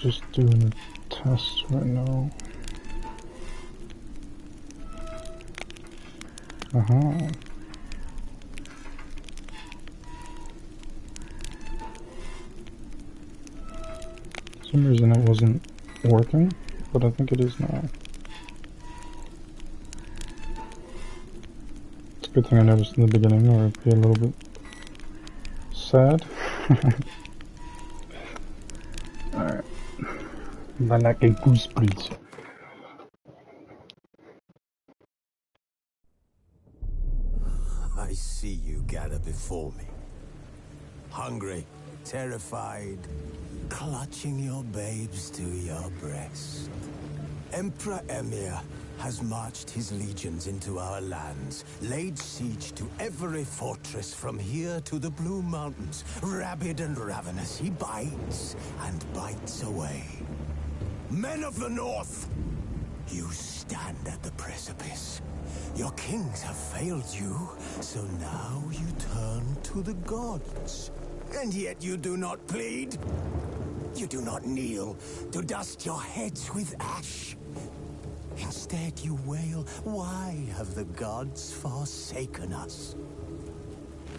just doing a test right now. For some reason it wasn't working, but I think it is now. It's a good thing I noticed in the beginning, or I'd be a little bit sad. Alright. Lilac and Gooseberries. I see you gather before me. Hungry, terrified, clutching your babes to your breast. Emperor Emir has marched his legions into our lands, laid siege to every fortress from here to the Blue Mountains. Rabid and ravenous, he bites and bites away. Men of the North, you stand at the precipice. Your kings have failed you, so now you turn to the gods. And yet you do not plead. You do not kneel to dust your heads with ash. Instead you wail, why have the gods forsaken us?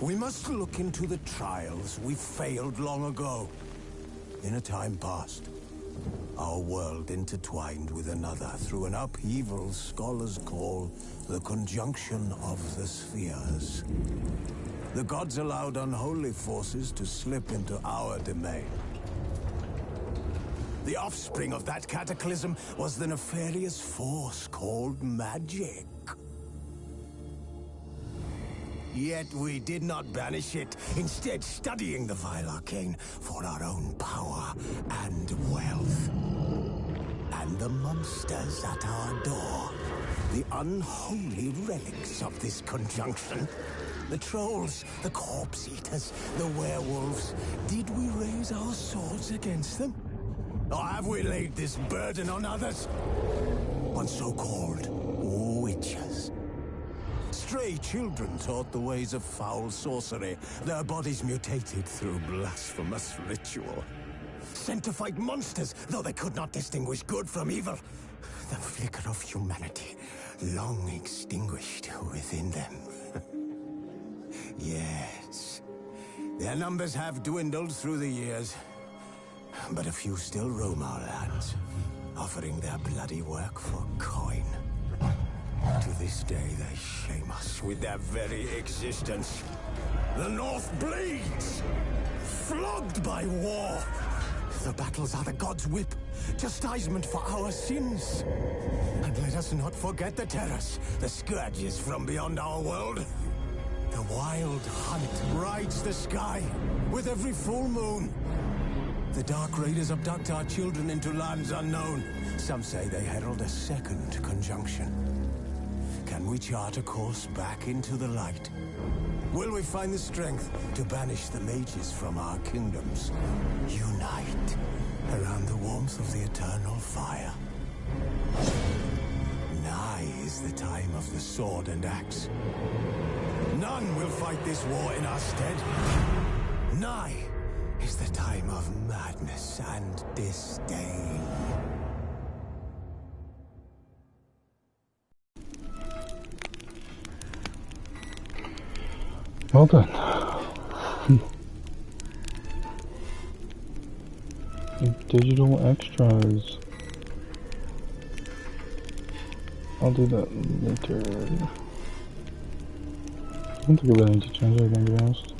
We must look into the trials we failed long ago. In a time past, our world intertwined with another through an upheaval scholars call the conjunction of the spheres. The gods allowed unholy forces to slip into our domain. The offspring of that cataclysm was the nefarious force called magic. Yet we did not banish it, instead studying the vile arcane for our own power and wealth. And the monsters at our door, the unholy relics of this conjunction. The trolls, the corpse eaters, the werewolves. Did we raise our swords against them? Or have we laid this burden on others? On so-called witches. Stray children taught the ways of foul sorcery, their bodies mutated through blasphemous ritual. Sent to fight monsters, though they could not distinguish good from evil. The flicker of humanity, long extinguished within them. Yes, their numbers have dwindled through the years, but a few still roam our lands, offering their bloody work for coin. To this day, they shame us with their very existence. The North bleeds, flogged by war. The battles are the gods' whip, chastisement for our sins. And let us not forget the terrors, the scourges from beyond our world. The wild hunt rides the sky with every full moon. The Dark Raiders abduct our children into lands unknown. Some say they herald a second conjunction. Can we chart a course back into the light? Will we find the strength to banish the mages from our kingdoms? Unite around the warmth of the eternal fire. Nigh is the time of the sword and axe. None will fight this war in our stead. Nigh is the time of madness and disdain. Well done. Digital extras. I'll do that later. I don't think I really need to change anything, to be honest.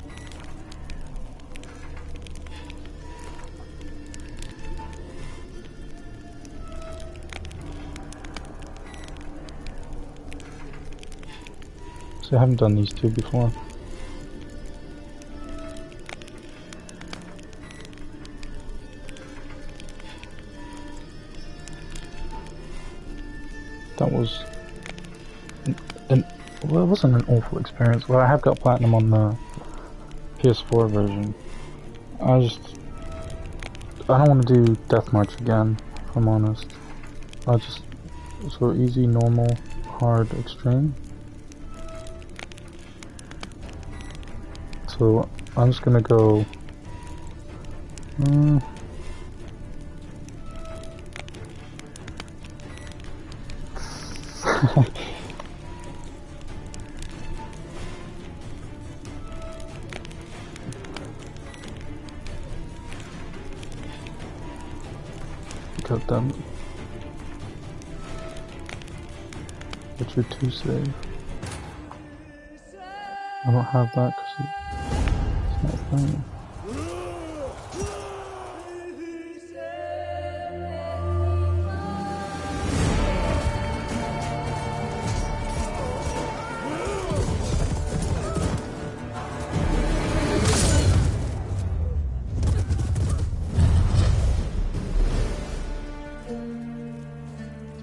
So I haven't done these two before. That was well, it wasn't an awful experience. Well, I have got platinum on the PS4 version. I don't want to do deathmatch again, if I'm honest. I just sort of easy, normal, hard, extreme. So I'm just gonna go. God damn it. Witcher 2 save. I don't have that because it's not playing.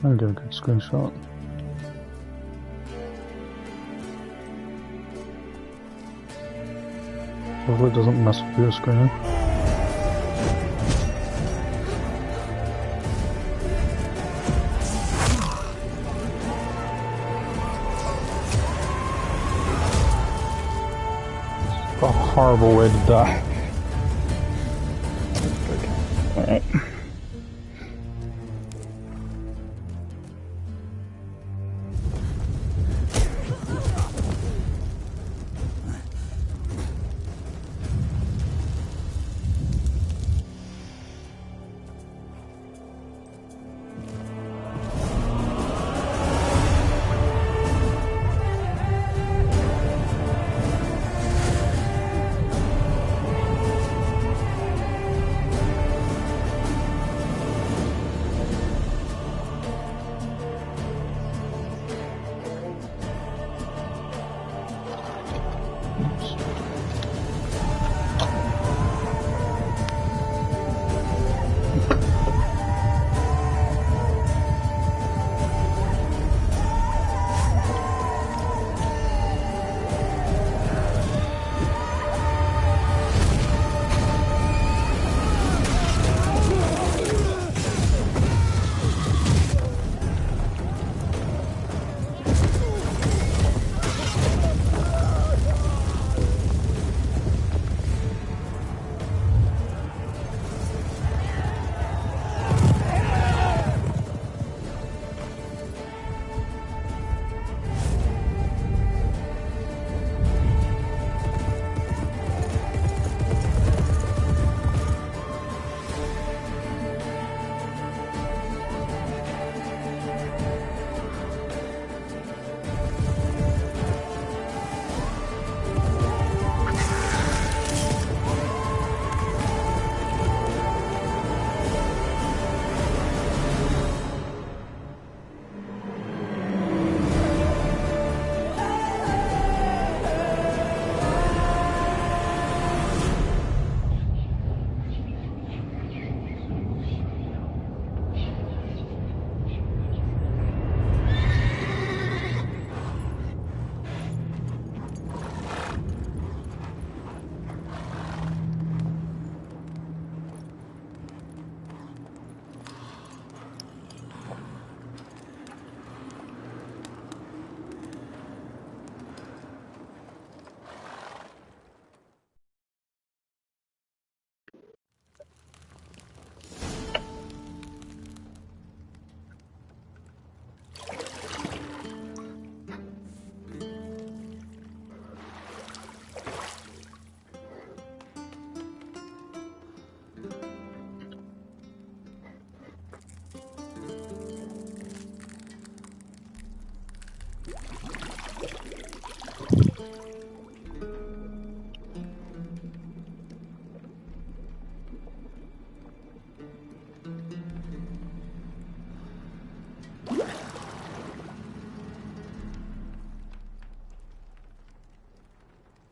I'll get a good screenshot. Hopefully it doesn't mess with your screen. It's a horrible way to die. Alright.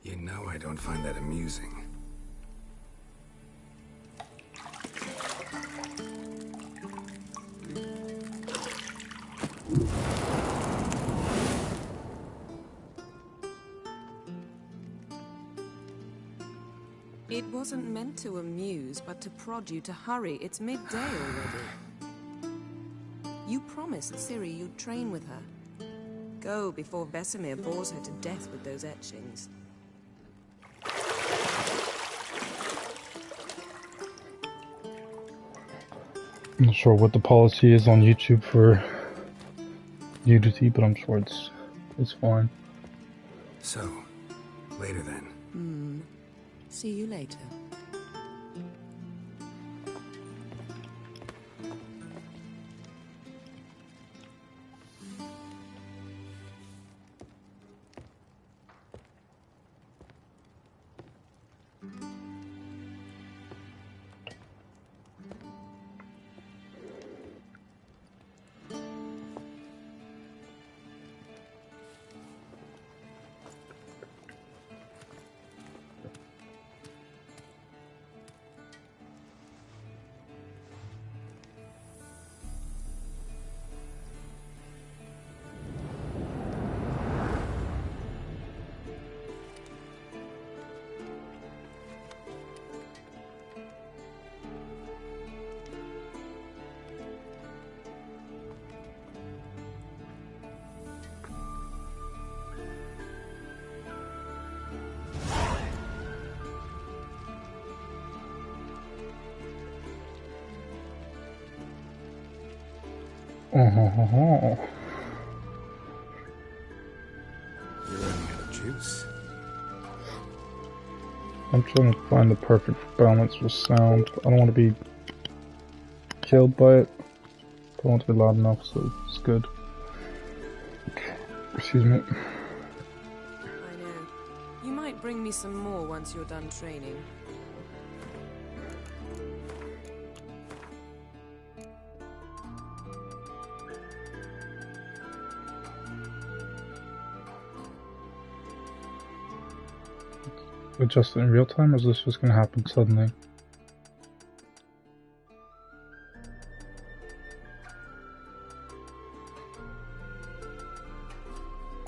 You know I don't find that amusing. It wasn't meant to amuse, but to prod you to hurry. It's midday already. You promised Ciri you'd train with her. Go before Vesemir bores her to death with those etchings. I'm not sure what the policy is on YouTube for nudity, but I'm sure it's fine. So, later then. See you later. You're running out of juice. I'm trying to find the perfect balance with sound. I don't want to be killed by it. I don't want to be loud enough, so it's good. Excuse me. I know. You might bring me some more once you're done training. Adjust it in real time, or is this just going to happen suddenly?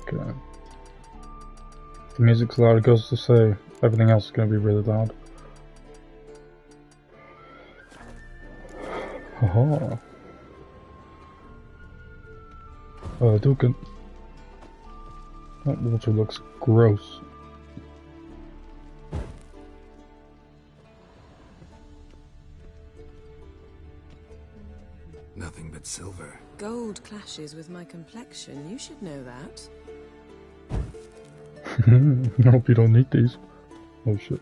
Okay. If the music's loud, it goes to say everything else is going to be really loud. Haha. Dukin. That water looks gross. Nothing but silver. Gold clashes with my complexion. You should know that. I hope you don't need these. Oh shit.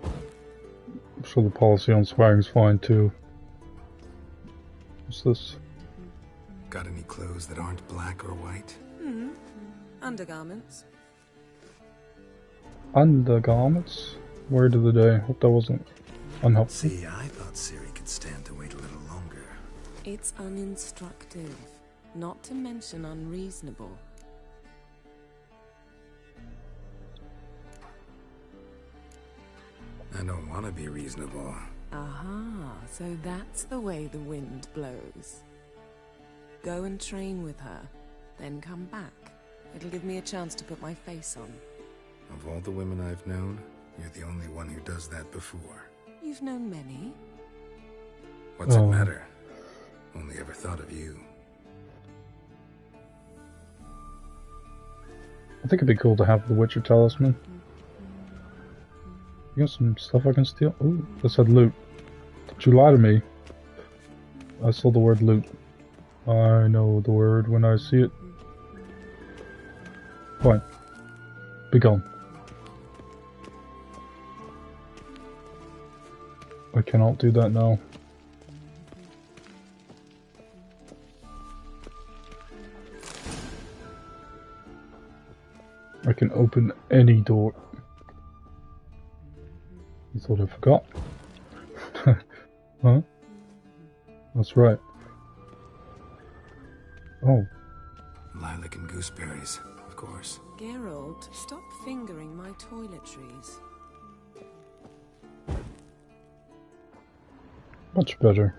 I'm sure the policy on swearing is fine too. What's this? Got any clothes that aren't black or white? Undergarments. Undergarments? Word of the day. Hope that wasn't unhelpful. See, I thought Siri could stand to wait a little longer. It's uninstructive, not to mention unreasonable. I don't want to be reasonable. Aha, so that's the way the wind blows. Go and train with her, then come back. It'll give me a chance to put my face on. Of all the women I've known, you're the only one who does that before. You've known many. What's it matter? Only ever thought of you. I think it'd be cool to have the Witcher talisman. You got some stuff I can steal? Ooh, that said loot. Don't you lie to me. I saw the word loot. I know the word when I see it. Fine. Be gone. I cannot do that now. I can open any door. You thought I forgot? Huh? That's right. Oh. Lilac and gooseberries, of course. Geralt, stop fingering my toiletries. Much better.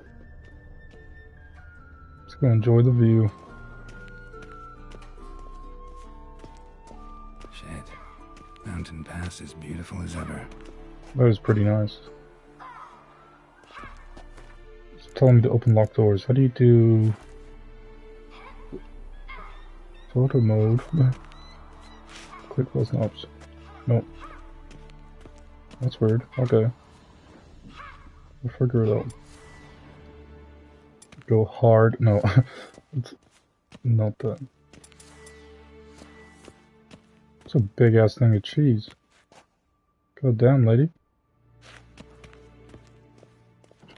Let's go enjoy the view. Shit. Mountain Pass is beautiful as ever. That is pretty nice. It's telling me to open locked doors. How do you do... Photo mode? Click close knobs. Nope. That's weird. Okay. We'll figure it out. Go hard. No, it's not that. It's a big ass thing of cheese. Go down, lady.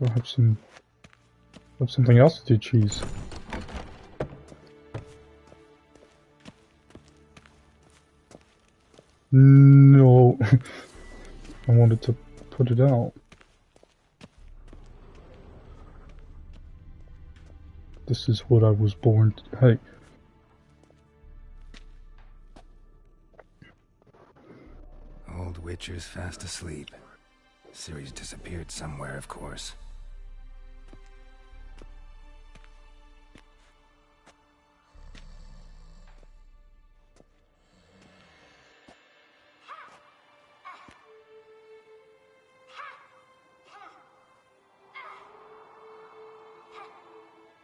I'll have something else to do cheese. No, I wanted to put it out. This is what I was born to. Hey. Old Witcher's fast asleep. Ciri's disappeared somewhere, of course.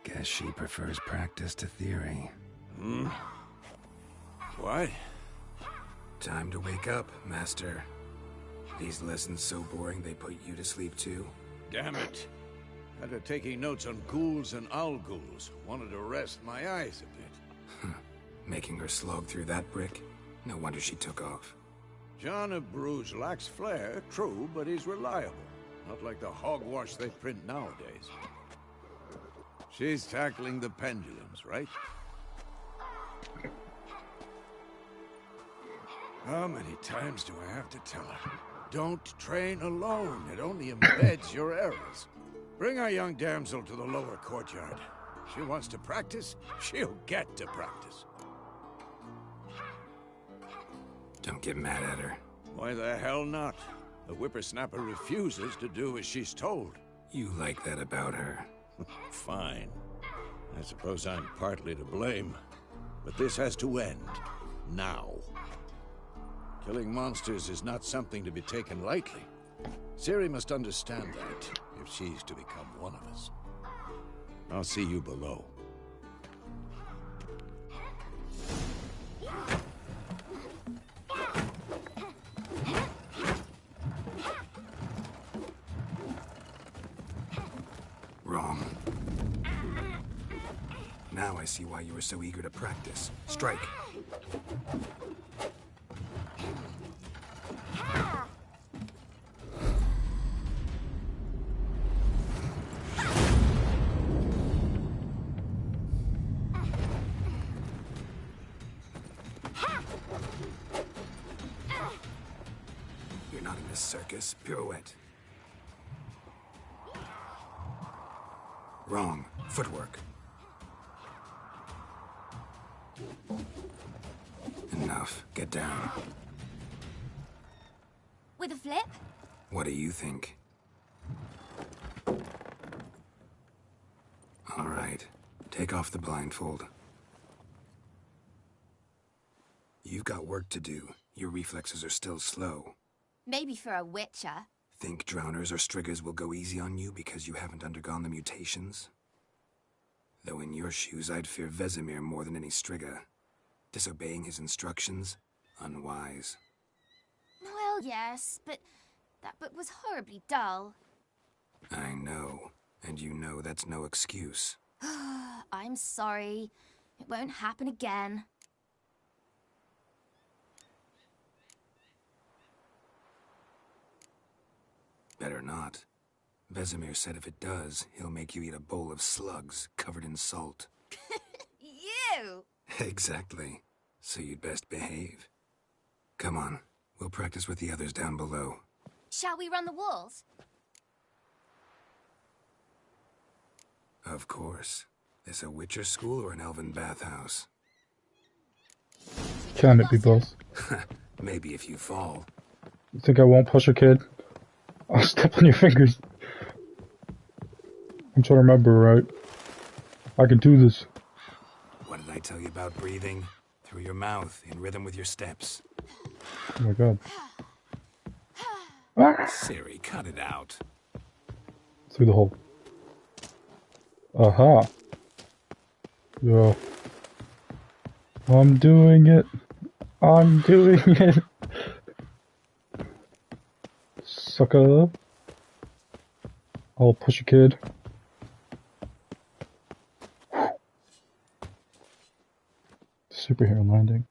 Guess she prefers practice to theory. What? Time to wake up, Master. These lessons so boring they put you to sleep too? Damn it. After taking notes on ghouls and owl ghouls, wanted to rest my eyes a bit. Making her slog through that brick? No wonder she took off. John of Bruges lacks flair, true, but he's reliable. Not like the hogwash they print nowadays. She's tackling the pendulums, right? How many times do I have to tell her? Don't train alone. It only embeds your errors. Bring our young damsel to the lower courtyard. She wants to practice, she'll get to practice. Don't get mad at her. Why the hell not? The whippersnapper refuses to do as she's told. You like that about her. Fine. I suppose I'm partly to blame. But this has to end. Now. Killing monsters is not something to be taken lightly. Ciri must understand that, if she's to become one of us. I'll see you below. Wrong. Now I see why you were so eager to practice. Strike. You're not in this circus. Pirouette. Wrong. Footwork. Enough. Get down. With a flip? What do you think? All right. Take off the blindfold. You've got work to do. Your reflexes are still slow. Maybe for a witcher. Think drowners or striggers will go easy on you because you haven't undergone the mutations? Though in your shoes, I'd fear Vesemir more than any strigger. Disobeying his instructions? Unwise. Well, yes, but that book was horribly dull. I know. And you know that's no excuse. I'm sorry. It won't happen again. Better not. Vesemir said if it does, he'll make you eat a bowl of slugs covered in salt. You! Exactly. So you'd best behave. Come on. We'll practice with the others down below. Shall we run the walls? Of course. This a Witcher school or an elven bathhouse? Can it be both? Maybe if you fall. You think I won't push a kid? I'll step on your fingers. I'm trying to remember, right? I can do this. What did I tell you about breathing? Through your mouth, in rhythm with your steps. Oh my god. Ah! Ciri, cut it out. Through the hole. Aha. Yeah. I'm doing it. I'm doing it. Sucker. I'll push a kid. superhero landing.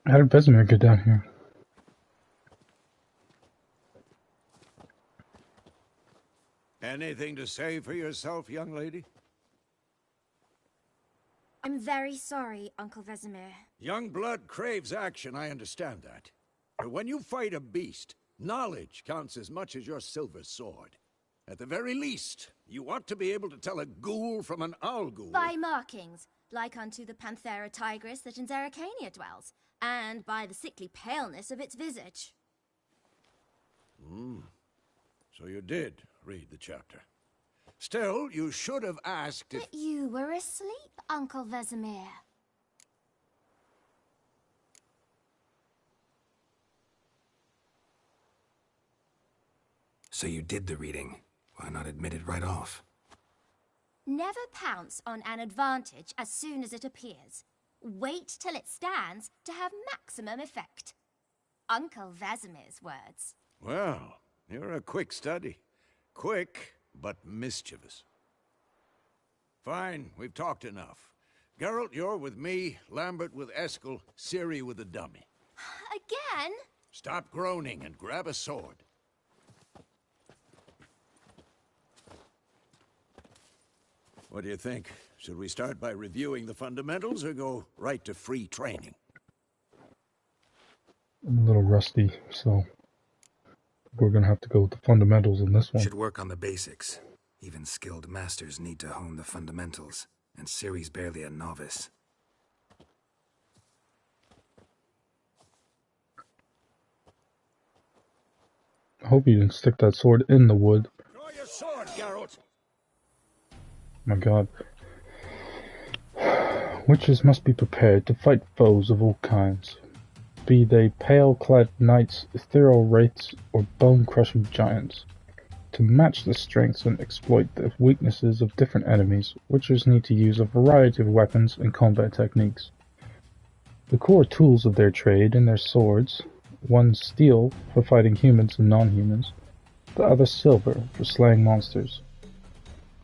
How did Vesemir get down here? Anything to say for yourself, young lady? I'm very sorry, Uncle Vesemir. Young blood craves action, I understand that. But when you fight a beast, knowledge counts as much as your silver sword. At the very least, you ought to be able to tell a ghoul from an owl ghoul. By markings, like unto the Panthera tigris that in Zerrikania dwells, and by the sickly paleness of its visage. So you did read the chapter. Still, you should have asked if... But you were asleep, Uncle Vesemir. So you did the reading. Why not admit it right off? Never pounce on an advantage as soon as it appears. Wait till it stands to have maximum effect. Uncle Vesemir's words. Well, you're a quick study. Quick, but mischievous. Fine, we've talked enough. Geralt, you're with me, Lambert with Eskel, Ciri with the dummy. Again? Stop groaning and grab a sword. What do you think? Should we start by reviewing the fundamentals or go right to free training? I'm a little rusty, so we're gonna have to go with the fundamentals in this one. Should work on the basics. Even skilled masters need to hone the fundamentals, and Ciri's barely a novice. I hope you didn't stick that sword in the wood. Draw your sword, Geralt! My god. Witches must be prepared to fight foes of all kinds, be they pale-clad knights, ethereal wraiths, or bone-crushing giants. To match the strengths and exploit the weaknesses of different enemies, witchers need to use a variety of weapons and combat techniques. The core tools of their trade are their swords, one steel for fighting humans and non-humans, the other silver for slaying monsters.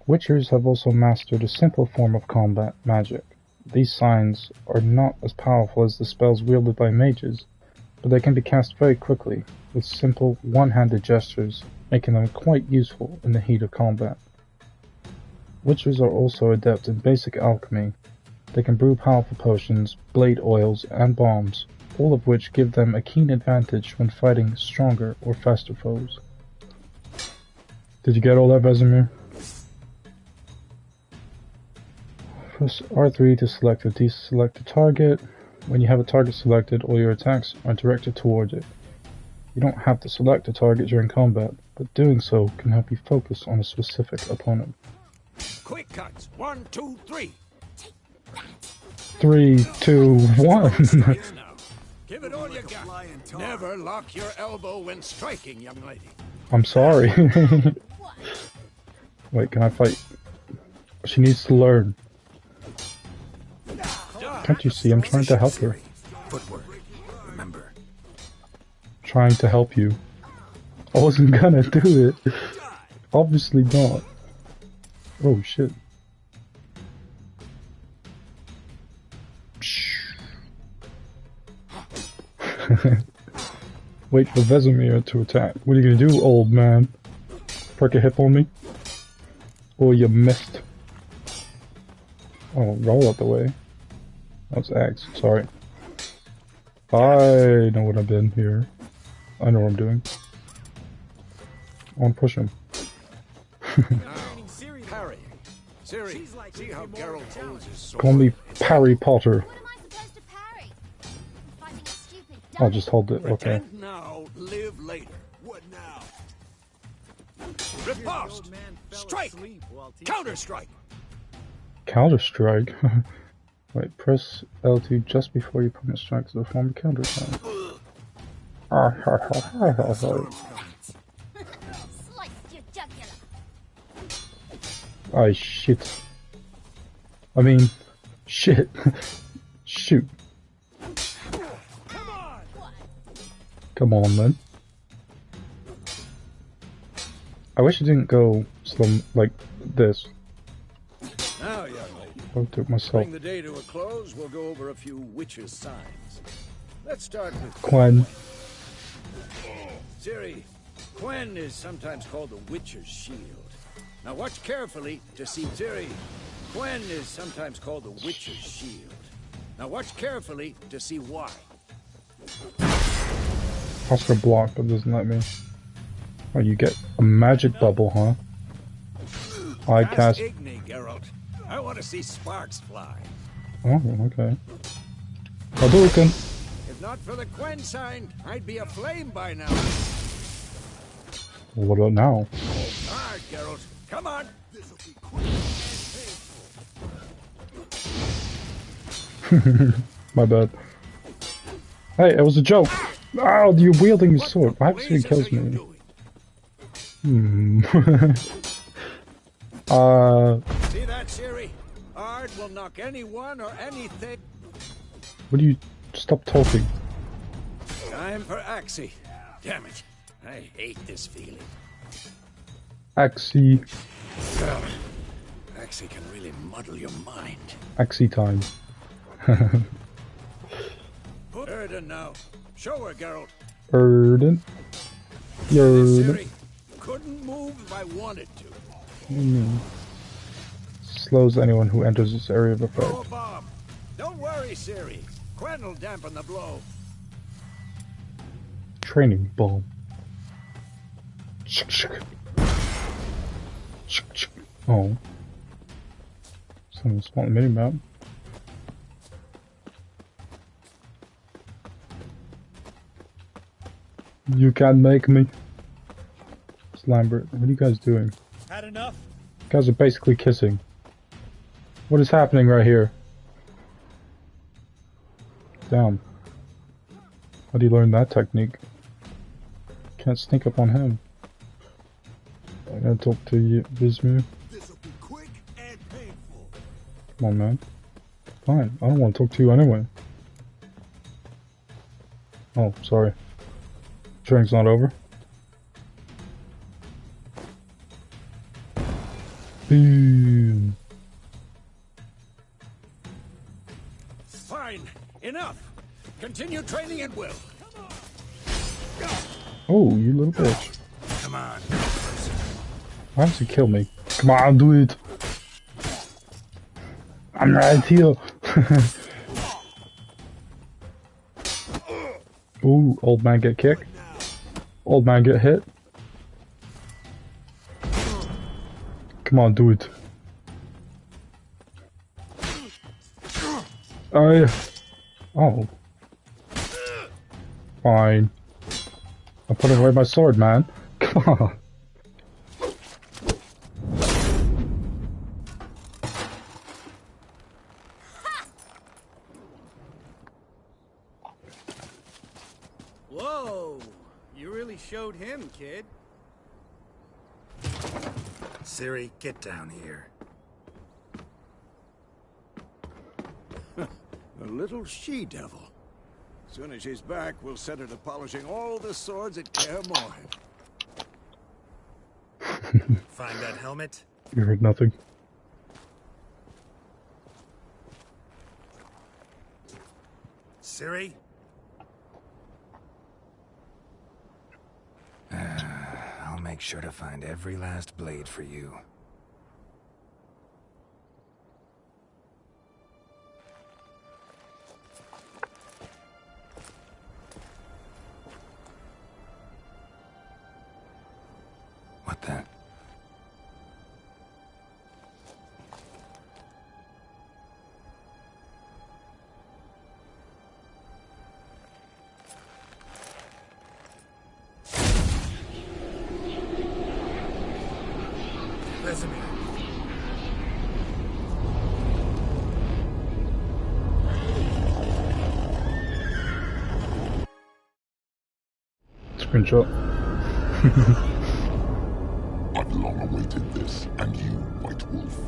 Witchers have also mastered a simple form of combat magic. These signs are not as powerful as the spells wielded by mages, but they can be cast very quickly, with simple one-handed gestures, making them quite useful in the heat of combat. Witchers are also adept in basic alchemy. They can brew powerful potions, blade oils, and bombs, all of which give them a keen advantage when fighting stronger or faster foes. Did you get all that, Vesemir? Press R3 to select or deselect a target. When you have a target selected, all your attacks are directed towards it. You don't have to select a target during combat, but doing so can help you focus on a specific opponent. Quick cuts! 1, 2, 3! 3, 2, 1! Give it all you got. Never lock your elbow when striking, young lady. I'm sorry. Wait, can I fight? She needs to learn. Can't you see I'm trying to help her? Footwork. Remember. Trying to help you. I wasn't gonna do it. Obviously not. Oh shit. Wait for Vesemir to attack. What are you gonna do, old man? Perk a hip on me? Oh, you missed. Oh, roll out the way. That's X, sorry. I know what I've done here. I know what I'm doing. I want to push him. Parry. Ciri, see how Geralt holds his sword. Call me Parry Potter. What am I supposed to parry? I'm fighting a stupid I'll just hold it, okay. Pretend now, live later. What now? Riposte! Strike! Counter-strike! Counter-strike? Wait, press L2 just before your opponent strikes to perform a counter-attack. Slice your jugular. I shit. I mean, shit. Shoot. Come on, then. I wish it didn't go slow like this. Now, young lady, I'll do it to myself. bring the day to a close, we'll go over a few witches' signs. Let's start with Quen. Ciri. Quen is sometimes called the Witcher's Shield. Now watch carefully to see Ciri. Quen is sometimes called the Witcher's Shield. Now watch carefully to see why. Oscar block, but doesn't let me. Oh, you get a magic bubble, huh? I cast. Igni, Geralt. I want to see sparks fly. Oh, okay. Hadouken. If not for the Quen sign, I'd be aflame by now. What about now? Hard, Geralt. Come on. This'll be quick and painful. My bad. Hey, it was a joke. Oh, you're wielding your sword. Why actually kills me? See that, Ciri? Ard will knock anyone or anything. What do you stop talking? Time for Axie. Damn it. I hate this feeling. Axie. Axie can really muddle your mind. Axie time. Erden now. Show her, Geralt. Erden. Yerden. Ciri, couldn't move if I wanted to. Slows anyone who enters this area of Throw effect. a bomb. Don't worry, Ciri. Quen will dampen the blow. Training bomb. Oh. Some small mini map. You can't make me. It's Lambert. What are you guys doing? Had enough? You guys are basically kissing. What is happening right here? Damn. How do you learn that technique? Can't sneak up on him. I gotta talk to you, Vismu. This'll be quick and painful. Come on, man. Fine. I don't want to talk to you anyway. Oh, sorry. Training's not over. Boom. Fine. Enough. Continue training at will. Oh, you little bitch. Come on. Why does he kill me? Come on, do it. I'm right here. Ooh, old man get kicked. Old man get hit. Come on, do it. Oh. Fine. I'm putting away my sword, man. Come on. Whoa! You really showed him, kid. Ciri, get down here. A little she-devil. Soon as she's back, we'll set her to polishing all the swords at Kaer Morhen. Find that helmet? You heard nothing. Ciri? I'll make sure to find every last blade for you. What the? Vesemir. Screenshot. I've long awaited this, and you, White Wolf.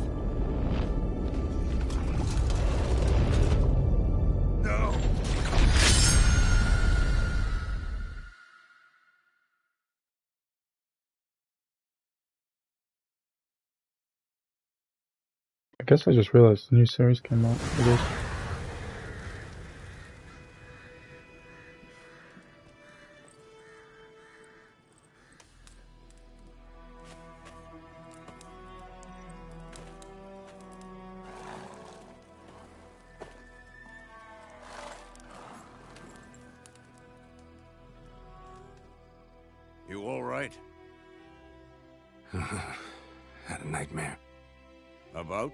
guess I just realized the new series came out. It is. You all right? Had a nightmare. About?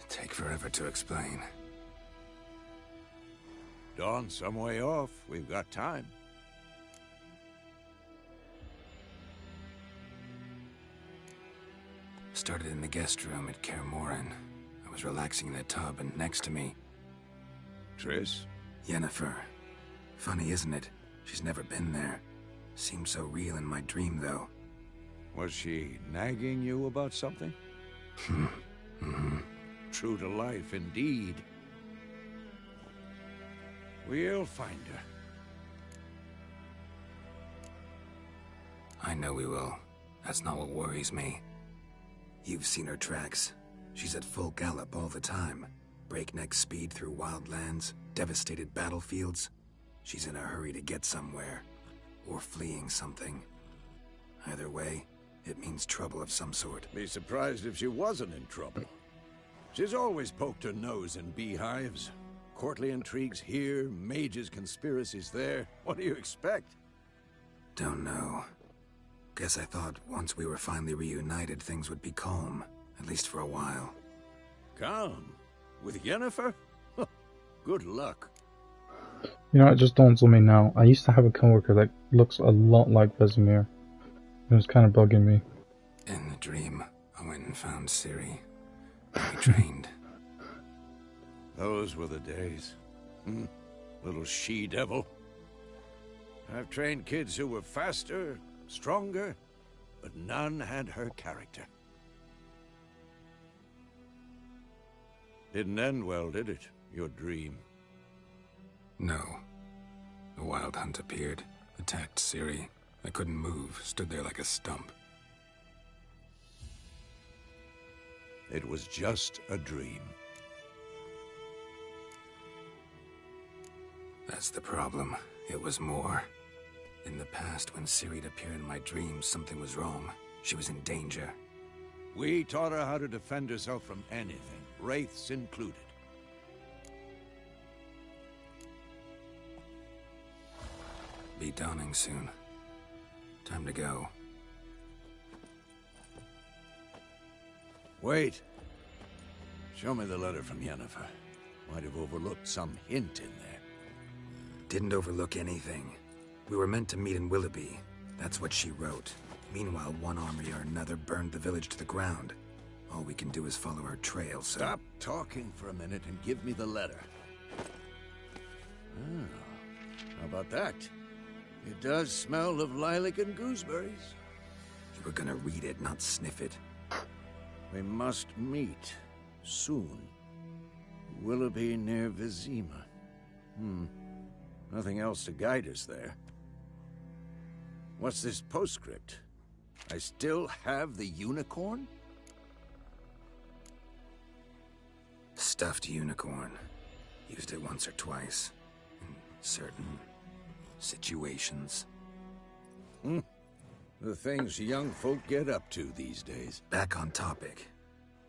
Take forever to explain. Dawn's some way off. We've got time. Started in the guest room at Kaer Morhen. I was relaxing in the tub, and next to me... Triss? Yennefer. Funny, isn't it? She's never been there. Seemed so real in my dream, though. Was she nagging you about something? True to life, indeed. We'll find her. I know we will. That's not what worries me. You've seen her tracks. She's at full gallop all the time. Breakneck speed through wild lands, devastated battlefields. She's in a hurry to get somewhere. Or fleeing something. Either way, it means trouble of some sort. Be surprised if she wasn't in trouble. She's always poked her nose in beehives. Courtly intrigues here, mages' conspiracies there. What do you expect? Don't know. Guess I thought once we were finally reunited, things would be calm. At least for a while. Calm? With Yennefer? Good luck. You know, it just dawns on me now. I used to have a coworker that looks a lot like Vesemir. It was kind of bugging me. In the dream, I went and found Ciri. We trained. Those were the days. Little she-devil. I've trained kids who were faster, stronger, but none had her character. Didn't end well, did it? Your dream? No. The Wild Hunt appeared, attacked Ciri. I couldn't move, stood there like a stump. It was just a dream. That's the problem. It was more. In the past, when Ciri'd appear in my dreams, something was wrong. She was in danger. We taught her how to defend herself from anything, wraiths included. Be dawning soon. Time to go. Wait. Show me the letter from Yennefer. Might have overlooked some hint in there. Didn't overlook anything. We were meant to meet in Willoughby. That's what she wrote. Meanwhile, one army or another burned the village to the ground. All we can do is follow her trail, so... Stop talking for a minute and give me the letter. How about that? It does smell of lilac and gooseberries. You were gonna read it, not sniff it. We must meet. Soon. Willoughby near Vizima. Nothing else to guide us there. What's this postscript? I still have the unicorn? Stuffed unicorn. Used it once or twice. In certain situations. The things young folk get up to these days. Back on topic.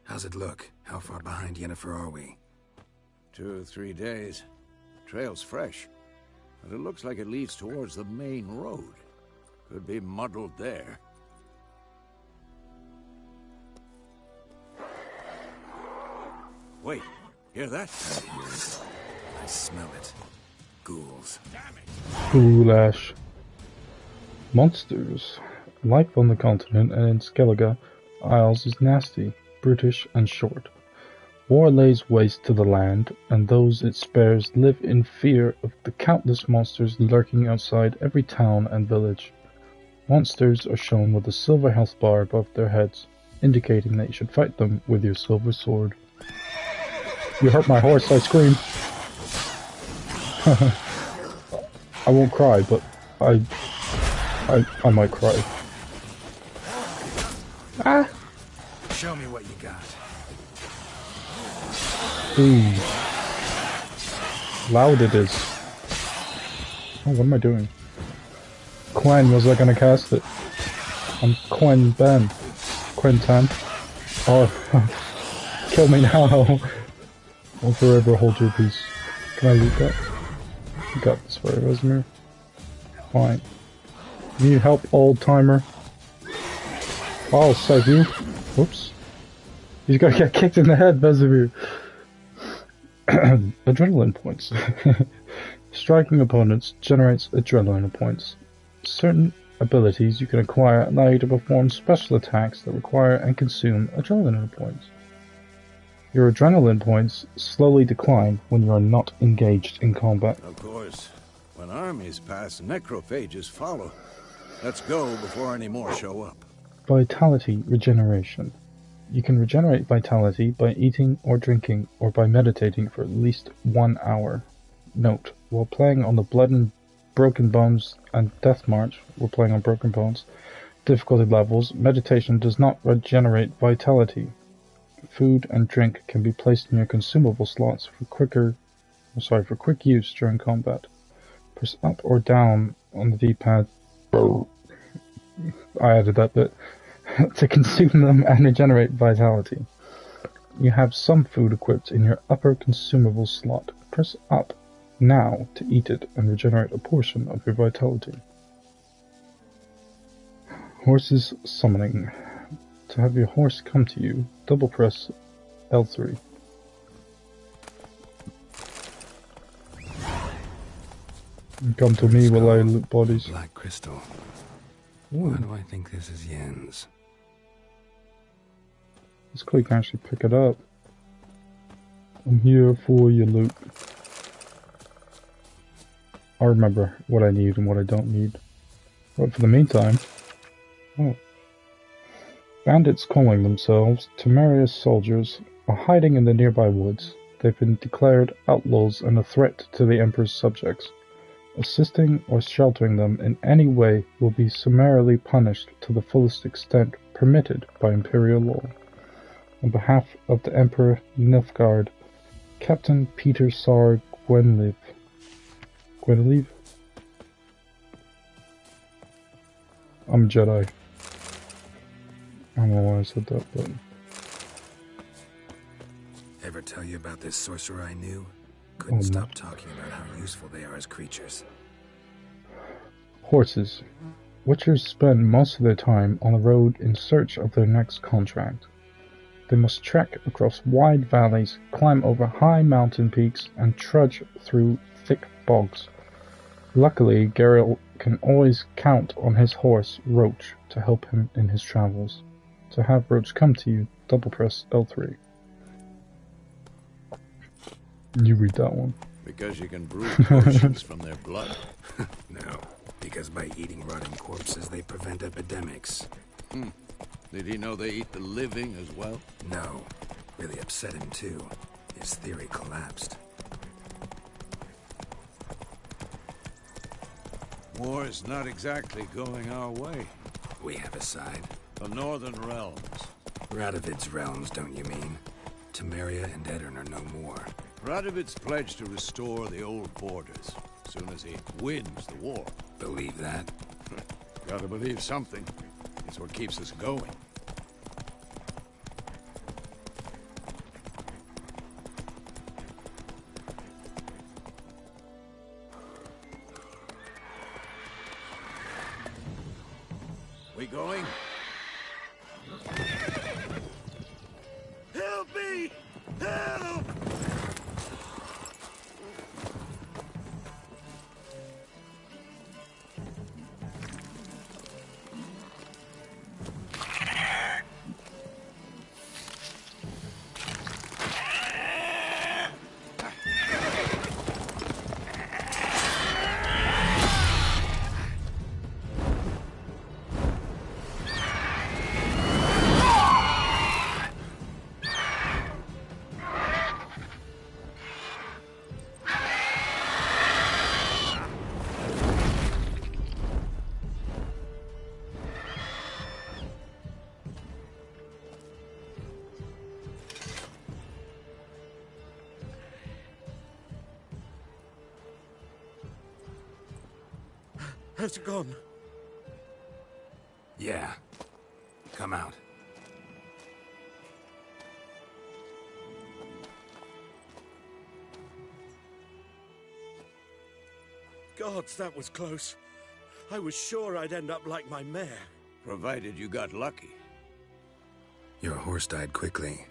How's it look? How far behind Yennefer are we? 2 or 3 days. Trail's fresh. But it looks like it leads towards the main road. Could be muddled there. Wait, hear that? I hear it. I smell it. Ghouls. Goulash. Monsters. Life on the continent and in Skellige Isles is nasty, brutish, and short. War lays waste to the land, and those it spares live in fear of the countless monsters lurking outside every town and village. Monsters are shown with a silver health bar above their heads, indicating that you should fight them with your silver sword. You hurt my horse, I scream. I won't cry, but I might cry. Ah! Show me what you got. Ooh. Loud it is. Oh, what am I doing? Quen, was I gonna cast it? I'm Quen Ben. Quentin. Oh, kill me now. I'll forever hold your peace. Can I loot that? You got this for Vesemir. Fine. Need help, old timer? I'll save you. Whoops. He's gonna get kicked in the head, Vesemir. Adrenaline points. Striking opponents generates adrenaline points. Certain abilities you can acquire allow you to perform special attacks that require and consume adrenaline points. Your adrenaline points slowly decline when you are not engaged in combat. Of course, when armies pass, necrophages follow. Let's go before any more show up. Vitality regeneration. You can regenerate vitality by eating or drinking or by meditating for at least 1 hour. Note, while playing on the Blood and Broken Bones and Death March, we're playing on Broken Bones, difficulty levels, meditation does not regenerate vitality. Food and drink can be placed in your consumable slots for quick use during combat. Press up or down on the D-pad. I added that bit. To consume them and regenerate vitality. You have some food equipped in your upper consumable slot. Press up now to eat it and regenerate a portion of your vitality. Horses summoning. To have your horse come to you, double press L3. Come to me while I loot bodies. Black crystal. Ooh. Why do I think this is Yen's? Let's click and actually pick it up. I'm here for your loot. I remember what I need and what I don't need. But for the meantime... Oh. Bandits calling themselves Temeria's soldiers are hiding in the nearby woods. They've been declared outlaws and a threat to the Emperor's subjects. Assisting or sheltering them in any way will be summarily punished to the fullest extent permitted by Imperial law. On behalf of the Emperor Nilfgaard, Captain Peter Sar Gwenliv. Gwenliv? I'm a Jedi. I don't know why I said that, but... Ever tell you about this sorcerer I knew? Couldn't stop talking about how useful they are as creatures. Horses. Witchers spend most of their time on the road in search of their next contract. They must trek across wide valleys, climb over high mountain peaks, and trudge through thick bogs. Luckily, Geralt can always count on his horse, Roach, to help him in his travels. To have Roach come to you, double press L3. You read that one. Because you can brew potions from their blood. No, because by eating rotting corpses they prevent epidemics. Did he know they eat the living as well? No, really upset him too. His theory collapsed. War's not exactly going our way. We have a side. The Northern Realms. Radovid's realms, don't you mean? Temeria and Edirn are no more. Radovid's pledged to restore the old borders, as soon as he wins the war. Believe that? Gotta believe something. It's what keeps us going. We going? Help me! Help! Has it gone? Yeah. Come out. Gods, that was close. I was sure I'd end up like my mare. Provided you got lucky. Your horse died quickly,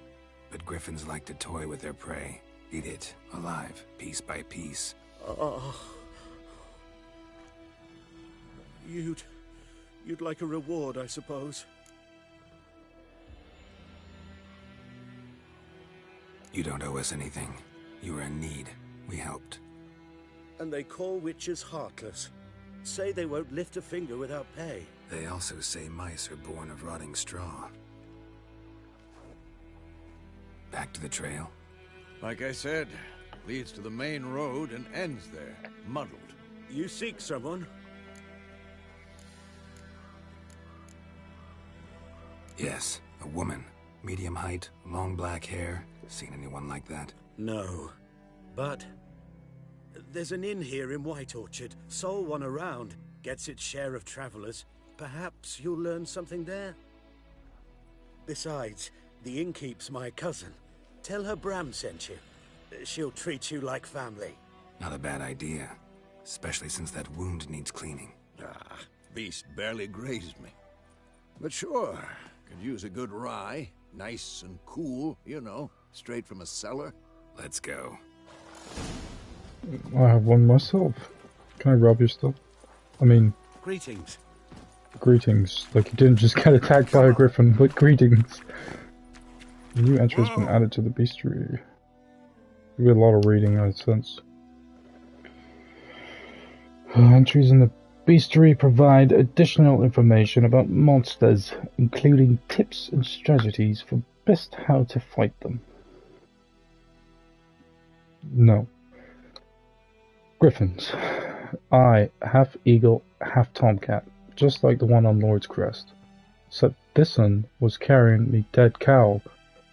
but griffins like to toy with their prey. Eat it, alive, piece by piece. Oh. You'd like a reward, I suppose. You don't owe us anything. You were in need. We helped. And they call witches heartless. Say they won't lift a finger without pay. They also say mice are born of rotting straw. Back to the trail? Like I said, leads to the main road and ends there, muddled. You seek someone? Yes, a woman. Medium height, long black hair. Seen anyone like that? No. But there's an inn here in White Orchard. Sole one around. Gets its share of travelers. Perhaps you'll learn something there? Besides, the innkeep's my cousin. Tell her Bram sent you. She'll treat you like family. Not a bad idea. Especially since that wound needs cleaning. Ah, beast barely grazed me. But sure, could use a good rye. Nice and cool, you know, straight from a cellar. Let's go. I have one myself. Can I rob your stuff? I mean... Greetings. Greetings. Like, you didn't just get attacked by a griffin, but greetings. A new entry has been added to the bestiary. We have a lot of reading, I sense. Entries in the bestiary provide additional information about monsters, including tips and strategies for best how to fight them. No. Griffins. I, half eagle, half tomcat, just like the one on Lord's Crest. Except this one was carrying me dead cow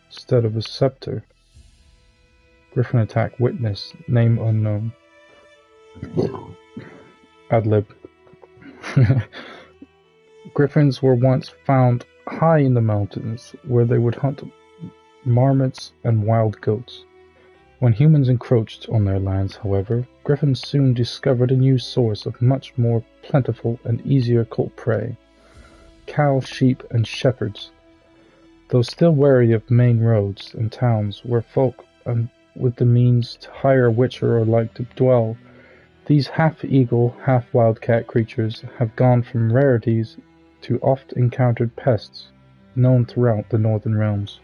instead of a scepter. Griffin attack witness, name unknown. Adlib. Griffins were once found high in the mountains, where they would hunt marmots and wild goats. When humans encroached on their lands, however, griffins soon discovered a new source of much more plentiful and easier caught prey: cow, sheep, and shepherds. Though still wary of main roads and towns where folk with the means to hire a witcher or like to dwell, these half-eagle, half-wildcat creatures have gone from rarities to oft-encountered pests known throughout the northern realms.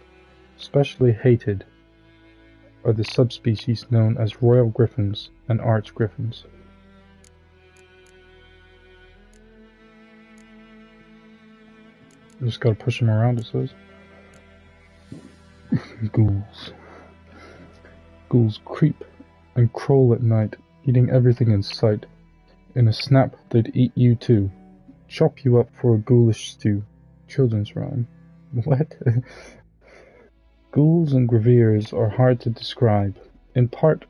Especially hated are the subspecies known as royal griffins and arch griffins. Just gotta push them around, it says. Ghouls. Ghouls creep and crawl at night, eating everything in sight. In a snap, they'd eat you too. Chop you up for a ghoulish stew. Children's rhyme. What? Ghouls and graveers are hard to describe. In part,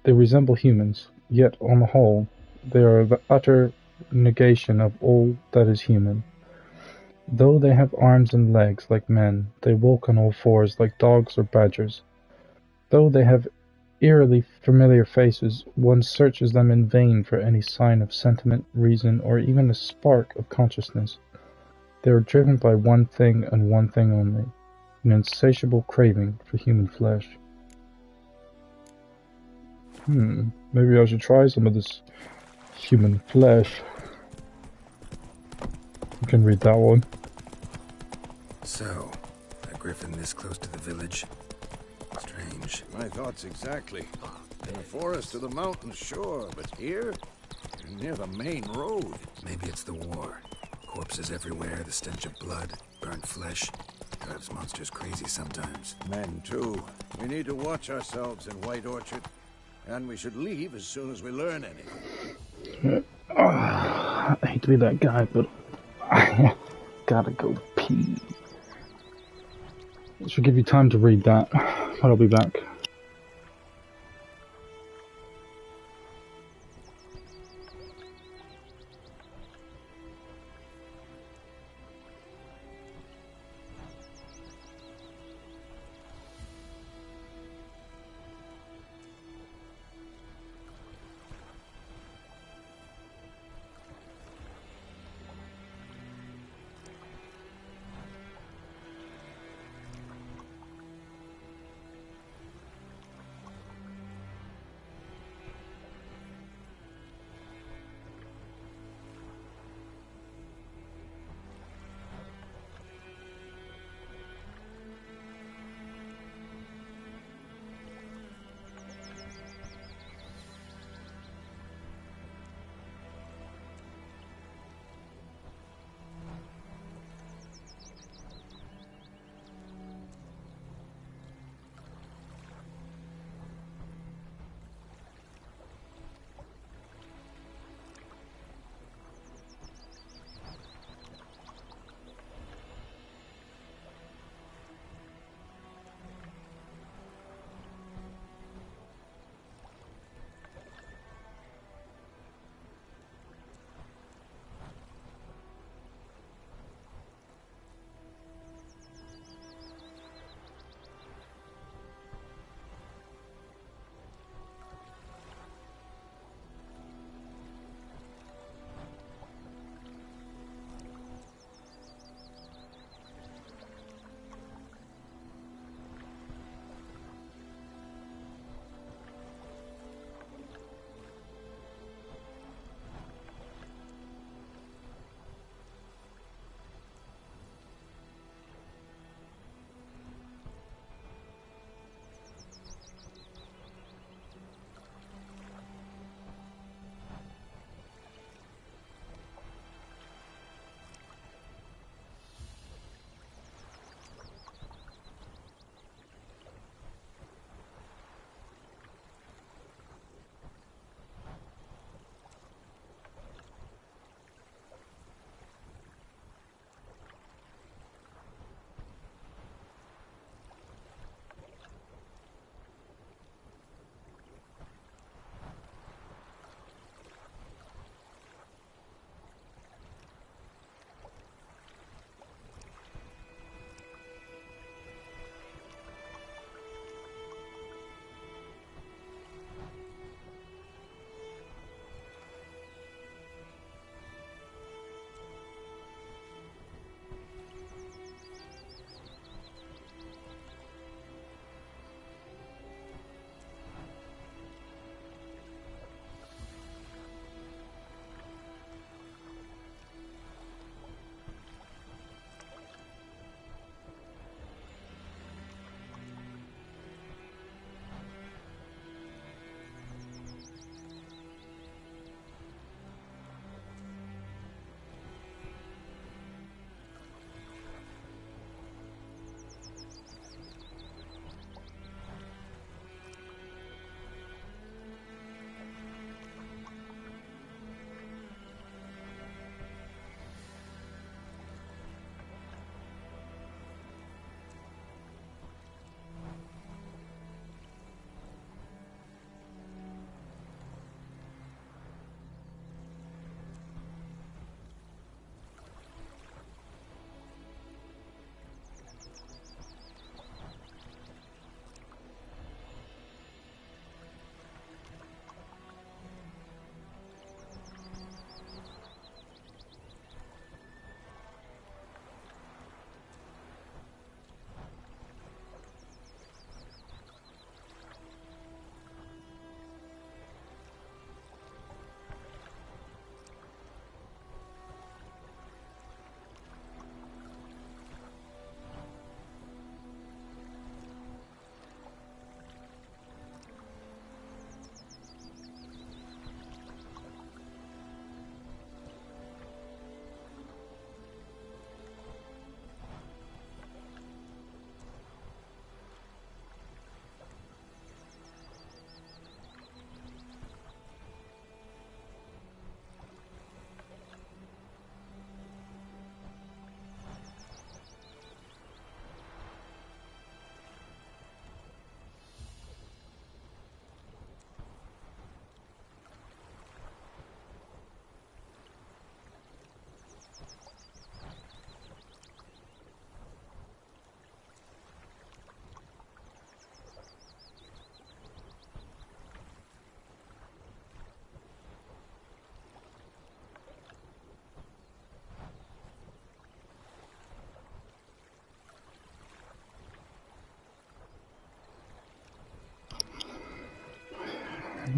they resemble humans, yet on the whole, they are the utter negation of all that is human. Though they have arms and legs like men, they walk on all fours like dogs or badgers. Though they have eerily familiar faces, one searches them in vain for any sign of sentiment, reason, or even a spark of consciousness. They are driven by one thing and one thing only: an insatiable craving for human flesh. Maybe I should try some of this human flesh. You can read that one. So, a griffin this close to the village? Strange. My thoughts exactly. In the forest or the mountains, sure, but here? You're near the main road. Maybe it's the war. Corpses everywhere, the stench of blood, burnt flesh. Drives monsters crazy sometimes. Men, too. We need to watch ourselves in White Orchard. And we should leave as soon as we learn anything. I hate to be that guy, but I gotta go pee. This should give you time to read that, but I'll be back.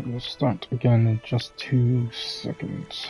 We'll start again in just 2 seconds.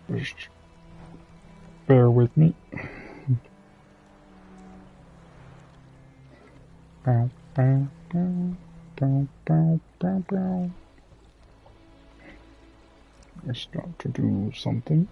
Just bear with me. Bow, bow, bow, bow, bow, bow, bow. I start to do something.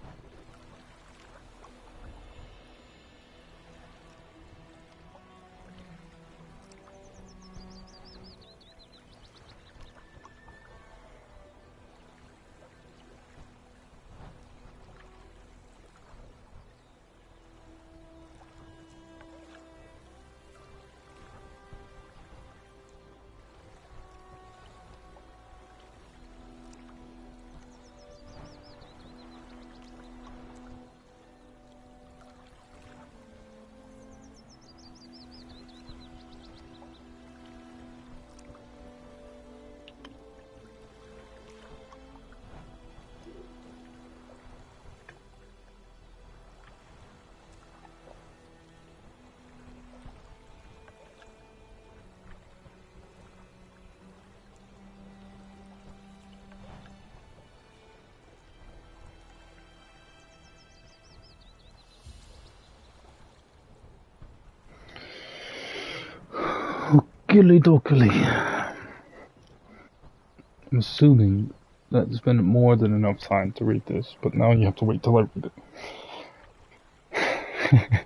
Gilly doggily. I'm assuming that there's been more than enough time to read this, but now you have to wait till I read it.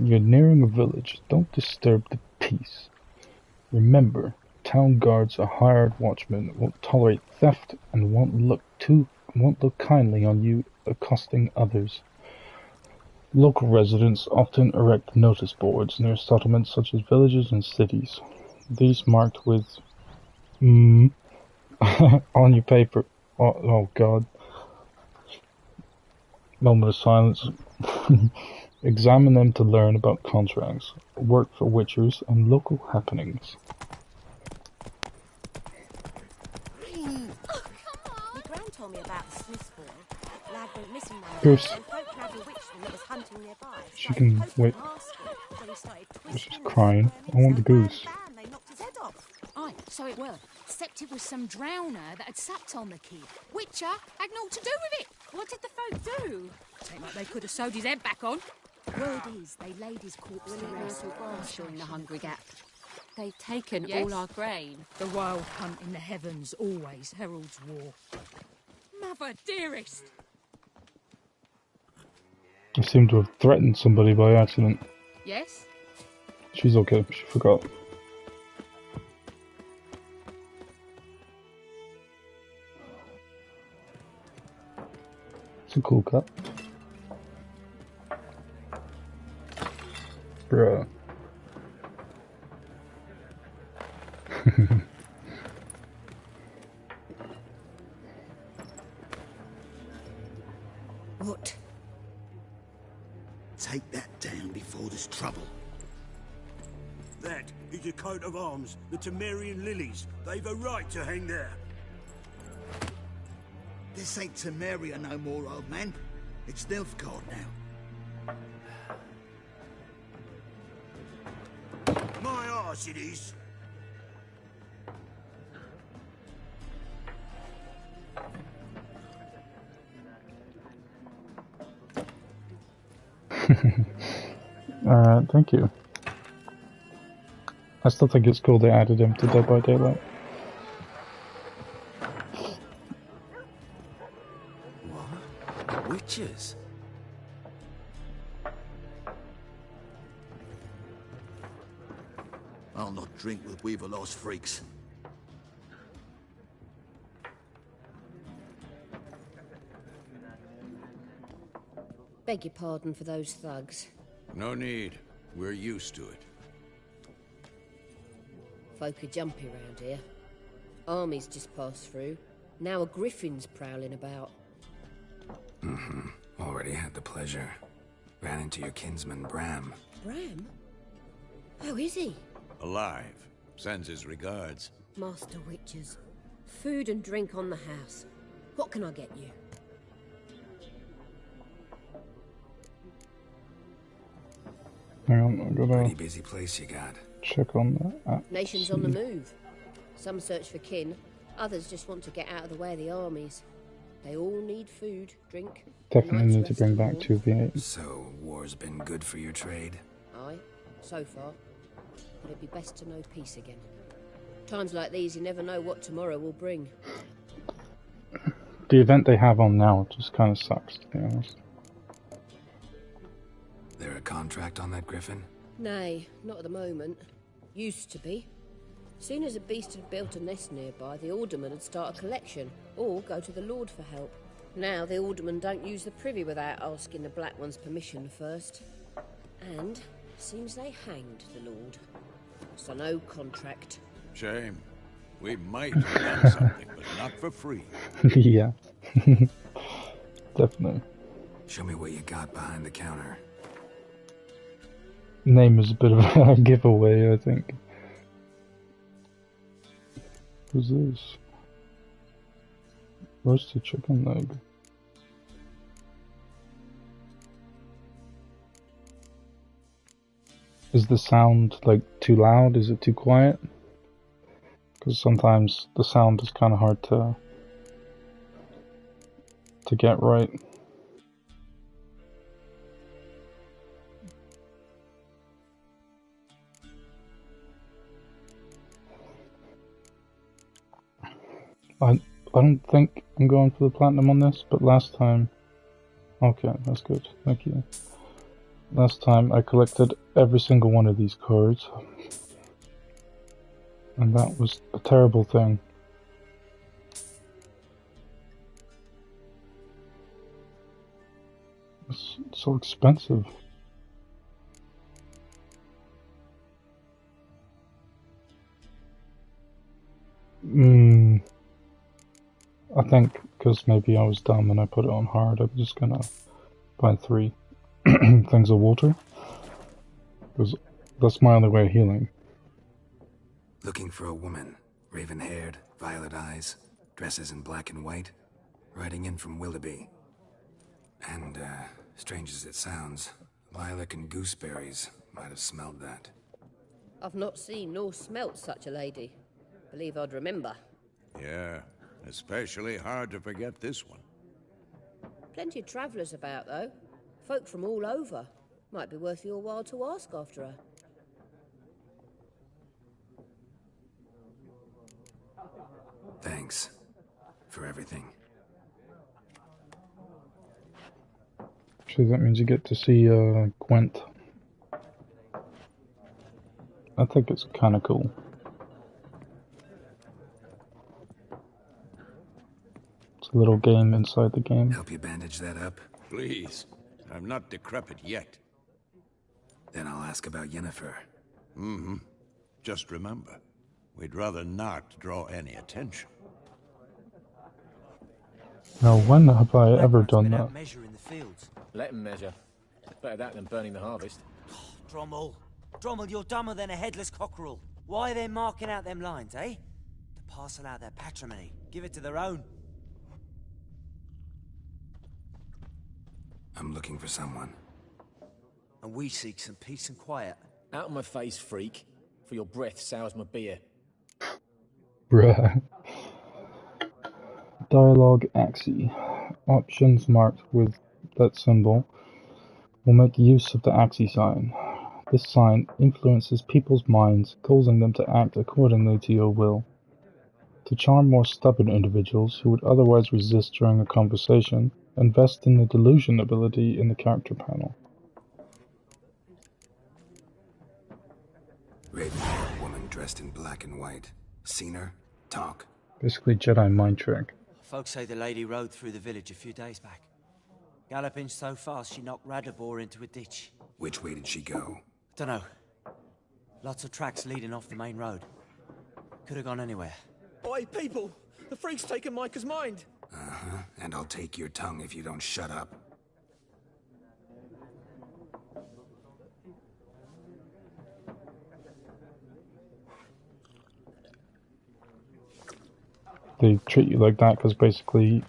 You're nearing a village. Don't disturb the peace. Remember, town guards are hired watchmen, won't tolerate theft, and won't look kindly on you accosting others. Local residents often erect notice boards near settlements such as villages and cities. These marked with on your paper. Oh God. Moment of silence. Examine them to learn about contracts, work for witchers, and local happenings. My gran told me about the Swiss boy. Lad went missing one day, Pierce. and folk grabbed a witchman that was hunting nearby. She can wait. So he started She's crying. I want the goose. Bam, they knocked his head off. Aye, so it were. Except it was some drowner that had supped on the kid. Witcher had naught to do with it. What did the folk do? Seemed like they could have sewed his head back on. Word is, they laid his corpse to rest during the Hungry Gap. They've taken Yes? all our grain. The wild hunt in the heavens always heralds war. Mother dearest! I seem to have threatened somebody by accident. Yes? She's okay. She forgot. It's a cool cut. Bruh. What? Take that down before there's trouble. That is a coat of arms, the Temerian lilies. They've a right to hang there. This ain't Temeria no more, old man. It's Nilfgaard now. My arse it is. Alright, thank you. I still think it's cool they added him to Dead by Daylight. What? witches. I'll not drink with Weaver-lost freaks. Beg your pardon for those thugs. No need. We're used to it. Folk are jumpy round here. Armies just passed through. Now a griffin's prowling about. Mm-hmm. Already had the pleasure. Ran into your kinsman, Bram. Bram? How is he? Alive. Sends his regards. Master Witches. Food and drink on the house. What can I get you? Hang on, I've got Pretty to busy place you got. check on that. Nations on the move. Some search for kin, others just want to get out of the way of the armies. They all need food, drink. Definitely need to bring back 2v8. So, war's been good for your trade? Aye, so far. But it'd be best to know peace again. Times like these, you never know what tomorrow will bring. The event they have on now just kind of sucks, to be honest. There a contract on that griffin? Nay, not at the moment. Used to be. Soon as a beast had built a nest nearby, the alderman would start a collection, or go to the Lord for help. Now the aldermen don't use the privy without asking the Black One's permission first. And seems they hanged the Lord. So no contract. Shame. We might have done something, but not for free. Yeah. Definitely. Show me what you got behind the counter. Name is a bit of a giveaway, I think. Who's this? Roasted chicken leg. Is the sound like too loud? Is it too quiet? Because sometimes the sound is kind of hard to get right. I don't think I'm going for the platinum on this, but last time... Okay, that's good, thank you. Last time I collected every single one of these cards. And that was a terrible thing. It's so expensive. I think because maybe I was dumb and I put it on hard, I'm just gonna buy 3 things of water. Because that's my only way of healing. Looking for a woman. Raven-haired, violet eyes, dresses in black and white. Riding in from Willoughby. And, strange as it sounds, Lilac and Gooseberries might have smelled that. I've not seen nor smelt such a lady. Believe I'd remember. Yeah, especially hard to forget this one. Plenty of travellers about, though. Folk from all over. Might be worth your while to ask after her. Thanks. For everything. Actually, that means you get to see, Gwent. I think it's kinda cool. It's a little game inside the game. Help you bandage that up? Please. I'm not decrepit yet. Then I'll ask about Yennefer. Mm-hmm. Just remember, we'd rather not draw any attention. Now, when have I ever done that? Measure in the fields. Let them measure. Better that than burning the harvest. Drommel. Drommel, you're dumber than a headless cockerel. Why are they marking out them lines, eh? To parcel out their patrimony. Give it to their own. I'm looking for someone. And we seek some peace and quiet. Out of my face, freak. For your breath sours my beer. Bruh. Dialogue Axie. Options marked with that symbol will make use of the Axie sign. This sign influences people's minds, causing them to act accordingly to your will. To charm more stubborn individuals who would otherwise resist during a conversation, Invest in the delusion ability in the character panel. Raven, woman dressed in black and white. Seen her? Talk. Basically Jedi mind trick. Folks say the lady rode through the village a few days back. Galloping so fast she knocked Radabor into a ditch. Which way did she go? Dunno. Lots of tracks leading off the main road. Could have gone anywhere. Oi, people! The freak's taken Micah's mind! Uh-huh, and I'll take your tongue if you don't shut up. They treat you like that because basically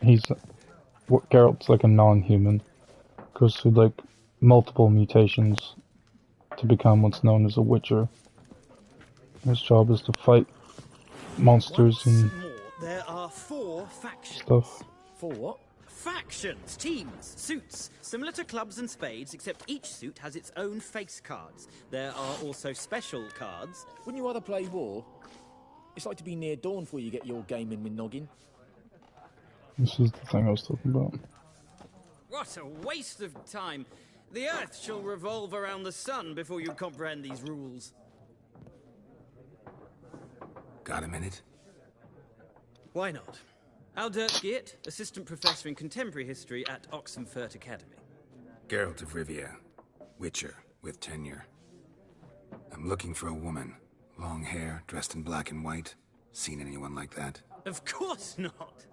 Geralt's like a non-human. Goes through like multiple mutations to become what's known as a Witcher. His job is to fight monsters and there are 4 factions. stuff. 4 what? Factions, teams, suits, similar to clubs and spades, except each suit has its own face cards. There are also special cards. Wouldn't you rather play war? It's like to be near dawn before you get your game in with noggin. This is the thing I was talking about. What a waste of time. The Earth shall revolve around the sun before you comprehend these rules. Got a minute? Why not? Aldert Geert, Assistant Professor in Contemporary History at Oxenfurt Academy. Geralt of Rivia. Witcher, with tenure. I'm looking for a woman. Long hair, dressed in black and white. Seen anyone like that? Of course not.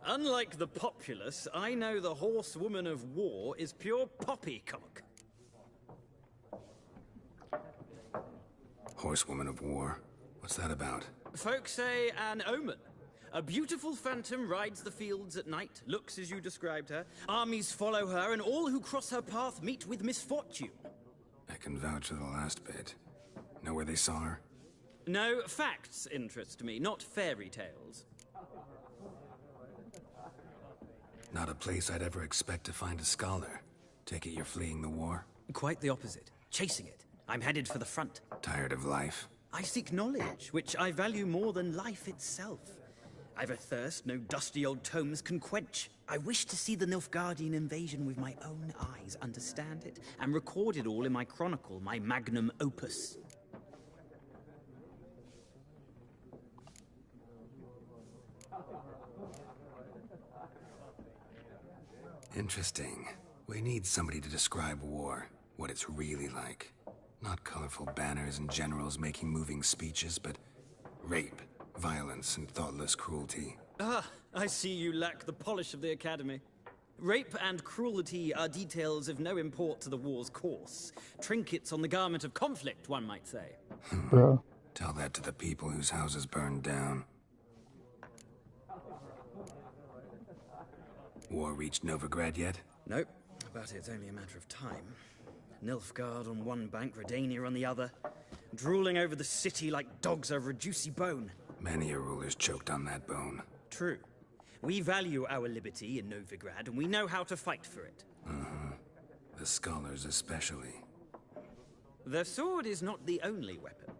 Unlike the populace, I know the horsewoman of war is pure poppycock. Horsewoman of war? What's that about? Folks say an omen. A beautiful phantom rides the fields at night, looks as you described her. Armies follow her, and all who cross her path meet with misfortune. I can vouch for the last bit. Know where they saw her? No, facts interest me, not fairy tales. Not a place I'd ever expect to find a scholar. Take it you're fleeing the war? Quite the opposite. Chasing it. I'm headed for the front. Tired of life? I seek knowledge, which I value more than life itself. I've a thirst no dusty old tomes can quench. I wish to see the Nilfgaardian invasion with my own eyes, understand it, and record it all in my chronicle, my magnum opus. Interesting. We need somebody to describe war, what it's really like. Not colorful banners and generals making moving speeches, but rape, violence, and thoughtless cruelty. Ah, I see you lack the polish of the Academy. Rape and cruelty are details of no import to the war's course. Trinkets on the garment of conflict, one might say. Bro. Tell that to the people whose houses burned down. War reached Novigrad yet? Nope, but it's only a matter of time. Nilfgaard on one bank, Redania on the other, drooling over the city like dogs over a juicy bone. Many a ruler's choked on that bone. True. We value our liberty in Novigrad, and we know how to fight for it. Uh-huh. The scholars especially. The sword is not the only weapon.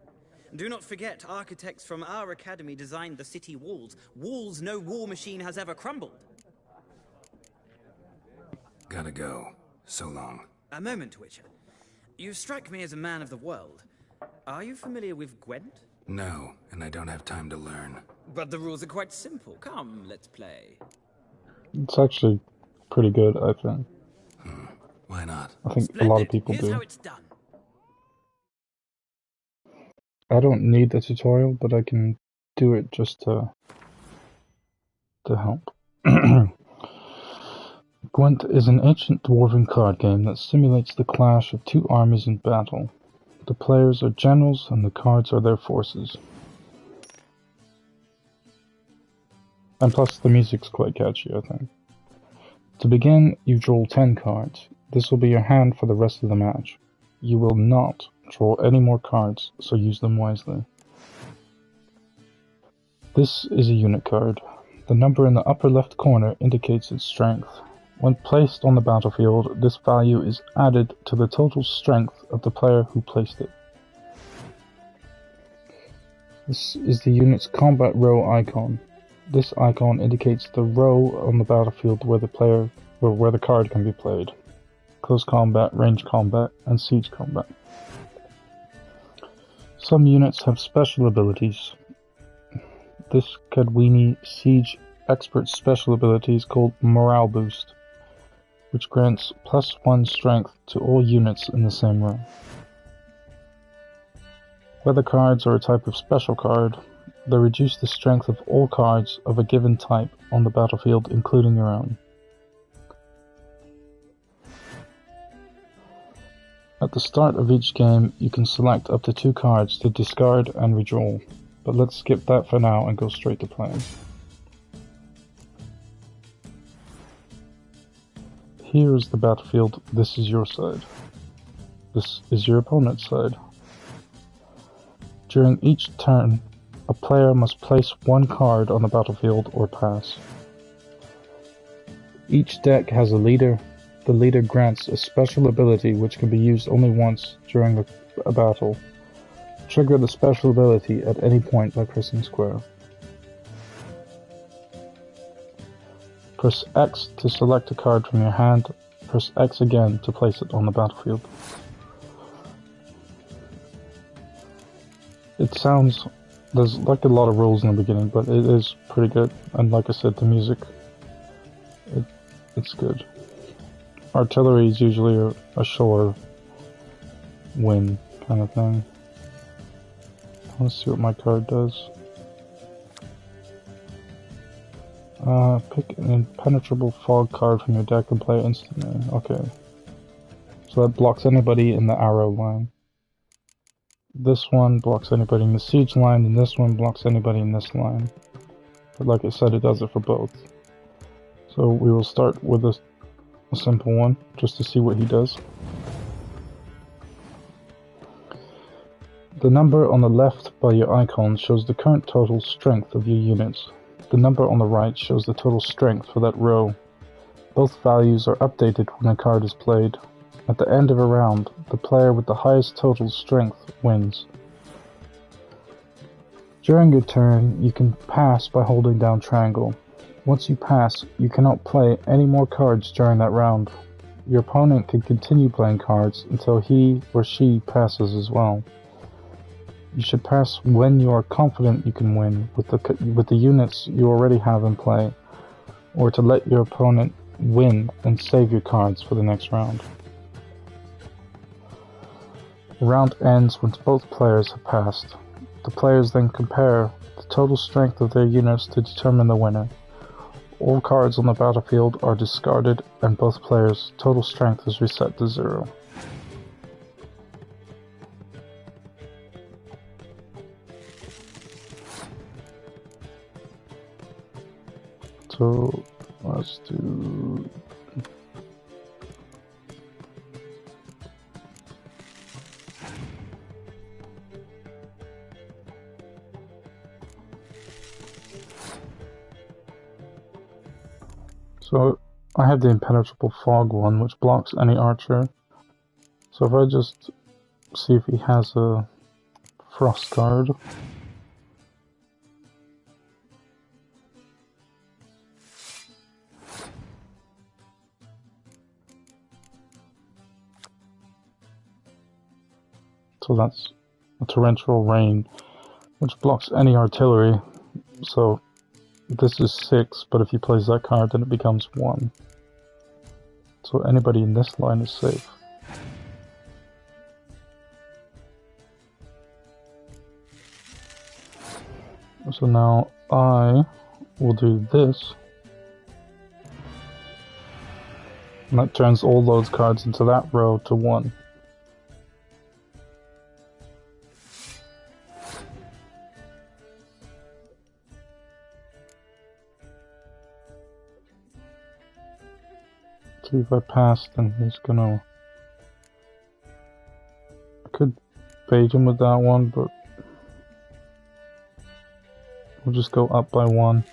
Do not forget, architects from our academy designed the city walls. Walls no war machine has ever crumbled. Gotta go. So long. A moment, Witcher. You strike me as a man of the world. Are you familiar with Gwent? No, and I don't have time to learn. But the rules are quite simple. Come, let's play. It's actually pretty good, I think. Why not? I think Splendid. a lot of people Here's do. how it's done. I don't need the tutorial, but I can do it just to help. Gwent is an ancient dwarven card game that simulates the clash of two armies in battle. The players are generals and the cards are their forces. And plus the music's quite catchy, I think. To begin, you draw 10 cards. This will be your hand for the rest of the match. You will not draw any more cards, so use them wisely. This is a unit card. The number in the upper left corner indicates its strength. When placed on the battlefield, this value is added to the total strength of the player who placed it. This is the unit's combat row icon. This icon indicates the row on the battlefield where the card can be played. Close combat, range combat, and siege combat. Some units have special abilities. This Kadwini Siege Expert's special ability is called Morale Boost, which grants +1 strength to all units in the same row. Weather cards are a type of special card. They reduce the strength of all cards of a given type on the battlefield, including your own. At the start of each game, you can select up to 2 cards to discard and redraw, but let's skip that for now and go straight to playing. Here is the battlefield. This is your side. This is your opponent's side. During each turn, a player must place 1 card on the battlefield or pass. Each deck has a leader. The leader grants a special ability which can be used only once during a battle. Trigger the special ability at any point by pressing square. Press X to select a card from your hand. Press X again to place it on the battlefield. It sounds, there's like a lot of rules in the beginning, but it is pretty good. And like I said, the music, it's good. Artillery is usually a sure win kind of thing. Let's see what my card does. Pick an impenetrable fog card from your deck and play it instantly. Okay. So that blocks anybody in the arrow line. This one blocks anybody in the siege line, and this one blocks anybody in this line. But like I said, it does it for both. So we will start with a simple one, just to see what he does. The number on the left by your icon shows the current total strength of your units. The number on the right shows the total strength for that row. Both values are updated when a card is played. At the end of a round, the player with the highest total strength wins. During your turn, you can pass by holding down triangle. Once you pass, you cannot play any more cards during that round. Your opponent can continue playing cards until he or she passes as well. You should pass when you are confident you can win with the units you already have in play, or to let your opponent win and save your cards for the next round. The round ends once both players have passed. The players then compare the total strength of their units to determine the winner. All cards on the battlefield are discarded and both players' total strength is reset to 0. So let's do So I have the impenetrable fog one, which blocks any archer. So if I just see if he has a frost card. So that's a torrential rain, which blocks any artillery. So this is 6, but if he plays that card, then it becomes 1. So anybody in this line is safe. So now I will do this. And that turns all those cards into that row to 1. See if I pass, then he's gonna... I could bait him with that one, but we'll just go up by 1.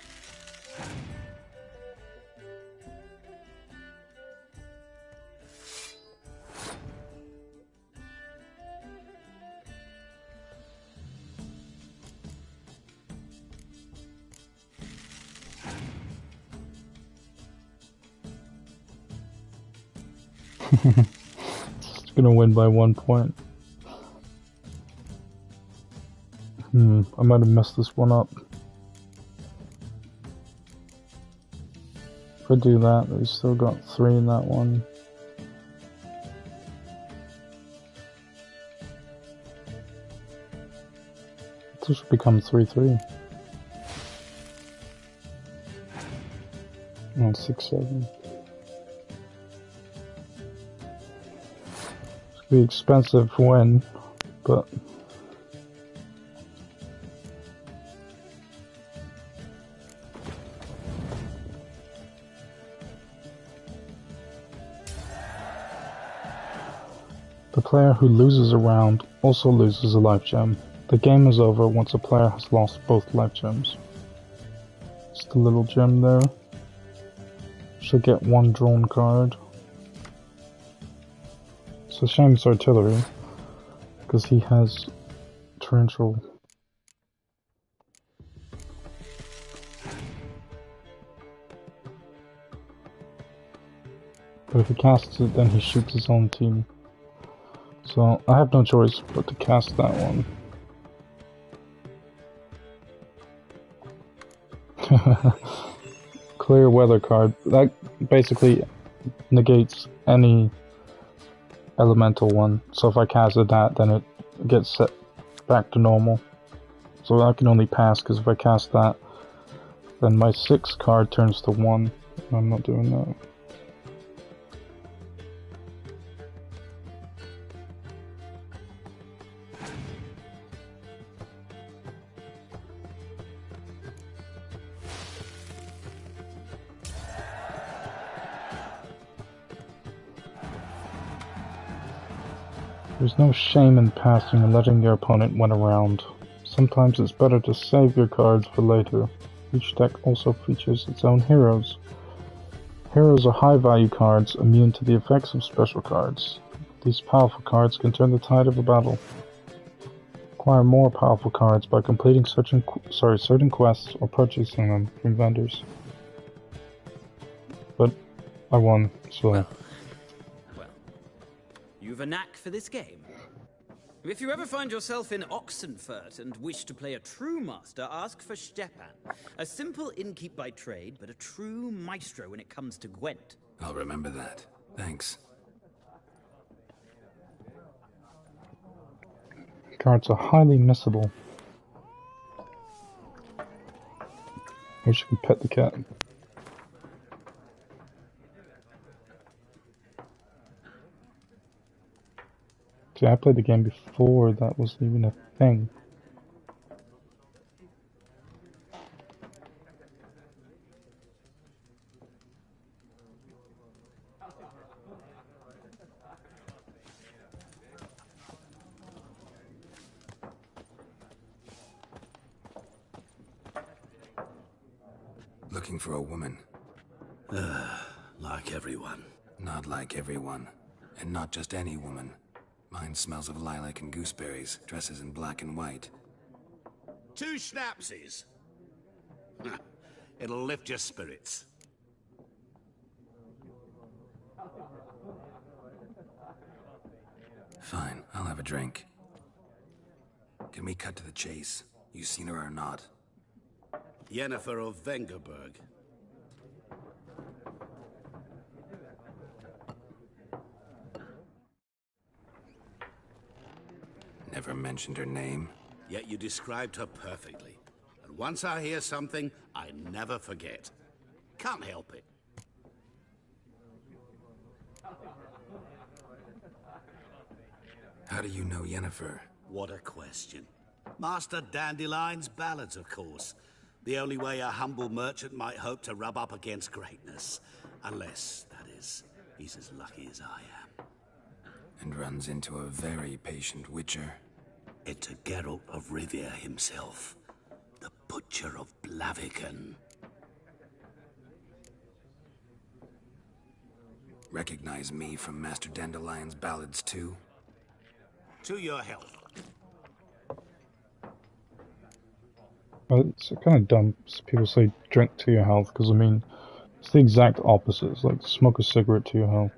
It's gonna win by 1 point. I might have messed this one up. If I do that, we still got 3 in that one. This should become 3-3. No, 6-7. It's gonna be expensive to win, but the player who loses a round also loses a life gem. The game is over once a player has lost both life gems. It's the little gem there. Should get 1 drawn card. It's a shame it's artillery, because he has torrential. But if he casts it, then he shoots his own team. So I have no choice but to cast that one. Clear weather card. That basically negates any elemental one. So if I casted that, then it gets set back to normal. So I can only pass, because if I cast that, then my 6 card turns to 1. I'm not doing that. There's no shame in passing and letting your opponent win a round. Sometimes it's better to save your cards for later. Each deck also features its own heroes. Heroes are high-value cards immune to the effects of special cards. These powerful cards can turn the tide of a battle. Acquire more powerful cards by completing certain quests or purchasing them from vendors. But I won, so... Well, you've a knack for this game. If you ever find yourself in Oxenfurt and wish to play a true master, ask for Stepan. A simple innkeep by trade, but a true maestro when it comes to Gwent. I'll remember that. Thanks. Cards are highly missable. Wish you could pet the cat. See, I played the game before that was even a thing. Looking for a woman. Like everyone. Not like everyone. And not just any woman. Mine smells of lilac and gooseberries, dresses in black and white. 2 schnapsies. It'll lift your spirits. Fine, I'll have a drink. Can we cut to the chase? You seen her or not? Yennefer of Vengerberg. Never mentioned her name. Yet you described her perfectly. And once I hear something, I never forget. Can't help it. How do you know Yennefer? What a question. Master Dandelion's ballads, of course. The only way a humble merchant might hope to rub up against greatness. Unless, that is, he's as lucky as I am. And runs into a very patient witcher. Enter Geralt of Rivia himself. The Butcher of Blaviken. Recognize me from Master Dandelion's ballads too? To your health. Well, it's kind of dumb. People say drink to your health, because I mean, it's the exact opposite. It's like smoke a cigarette to your health.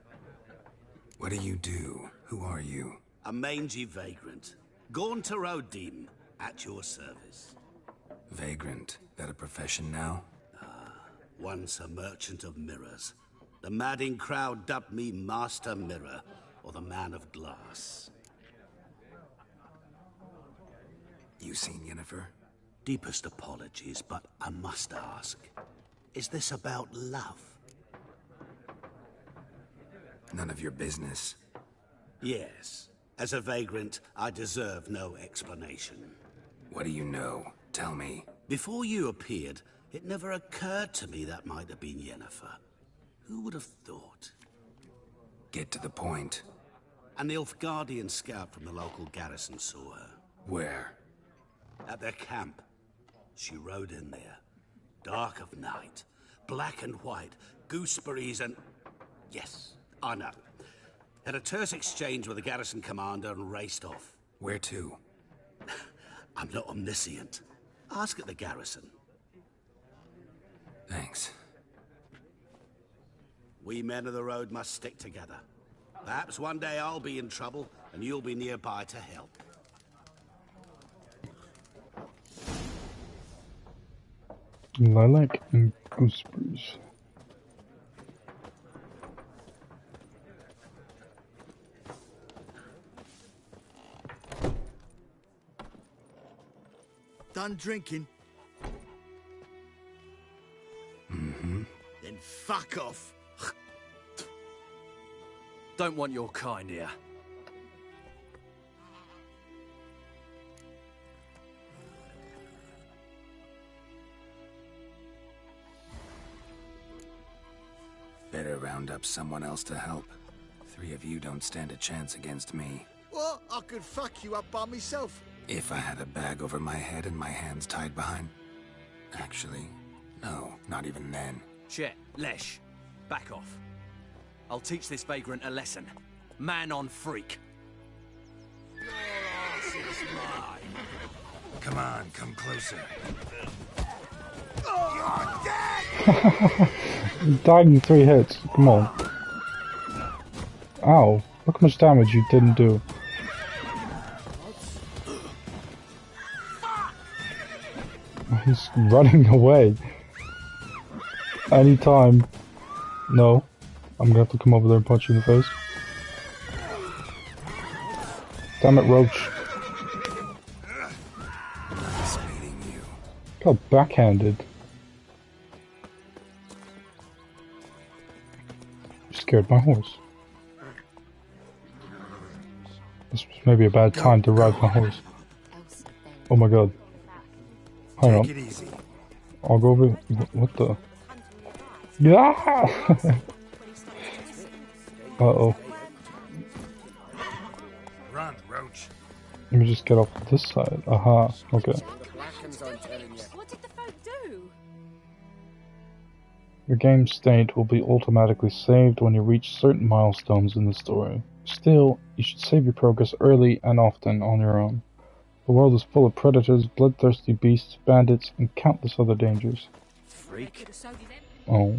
What do you do? Who are you? A mangy vagrant. Gone to Rodim, at your service. Vagrant. That a profession now? Once a merchant of mirrors. The madding crowd dubbed me Master Mirror, or the Man of Glass. You seen Yennefer? Deepest apologies, but I must ask. Is this about love? None of your business. Yes. As a vagrant, I deserve no explanation. What do you know? Tell me. Before you appeared, it never occurred to me that might have been Yennefer. Who would have thought? Get to the point. An Nilfgaardian scout from the local garrison saw her. Where? At their camp. She rode in there. Dark of night. Black and white. Gooseberries and... Yes, I know. Had a terse exchange with the garrison commander and raced off. Where to? I'm not omniscient. Ask at the garrison. Thanks. We men of the road must stick together. Perhaps one day I'll be in trouble, and you'll be nearby to help. Lilac and Gooseberries. Done drinking? Mm-hmm. Then fuck off. Don't want your kind here. Better round up someone else to help. 3 of you don't stand a chance against me. What? I could fuck you up by myself. If I had a bag over my head and my hands tied behind... Actually, no, not even then. Shit, Lesh. Back off. I'll teach this vagrant a lesson. Man on freak. Your ass is mine. Come on, come closer. You're dead! You died in 3 hits. Come on. Ow. Look how much damage you didn't do. He's running away. Anytime. No. I'm gonna have to come over there and punch you in the face. Damn it, Roach. Got backhanded. You scared my horse. This was maybe a bad time to ride my horse. Oh my god. Hang on. Take it easy. I'll go over. What the? Yeah! Uh-oh. Run, Roach. Let me just get off this side. Aha. Okay. What did the folk do? Your game state will be automatically saved when you reach certain milestones in the story. Still, you should save your progress early and often on your own. The world is full of predators, bloodthirsty beasts, bandits, and countless other dangers. Freak. Oh.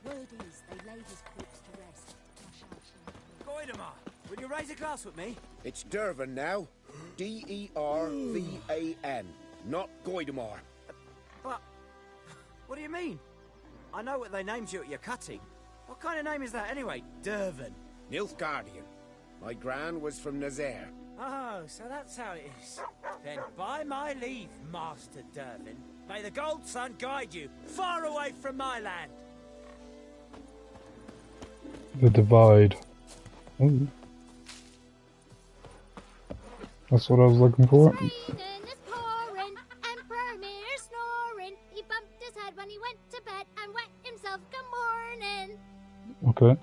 Word is they laid his corpse to rest. Goidemar, will you raise a glass with me? It's Dervan now. D-E-R-V-A-N. Not Goidemar. But, what do you mean? I know what they named you at your cutting. What kind of name is that anyway? Dervan. Nilfgaardian. My gran was from Nazaire. Oh, so that's how it is. Then by my leave, Master Dervan, may the Gold Sun guide you far away from my land. The Divide. Ooh. That's what I was looking for. Okay.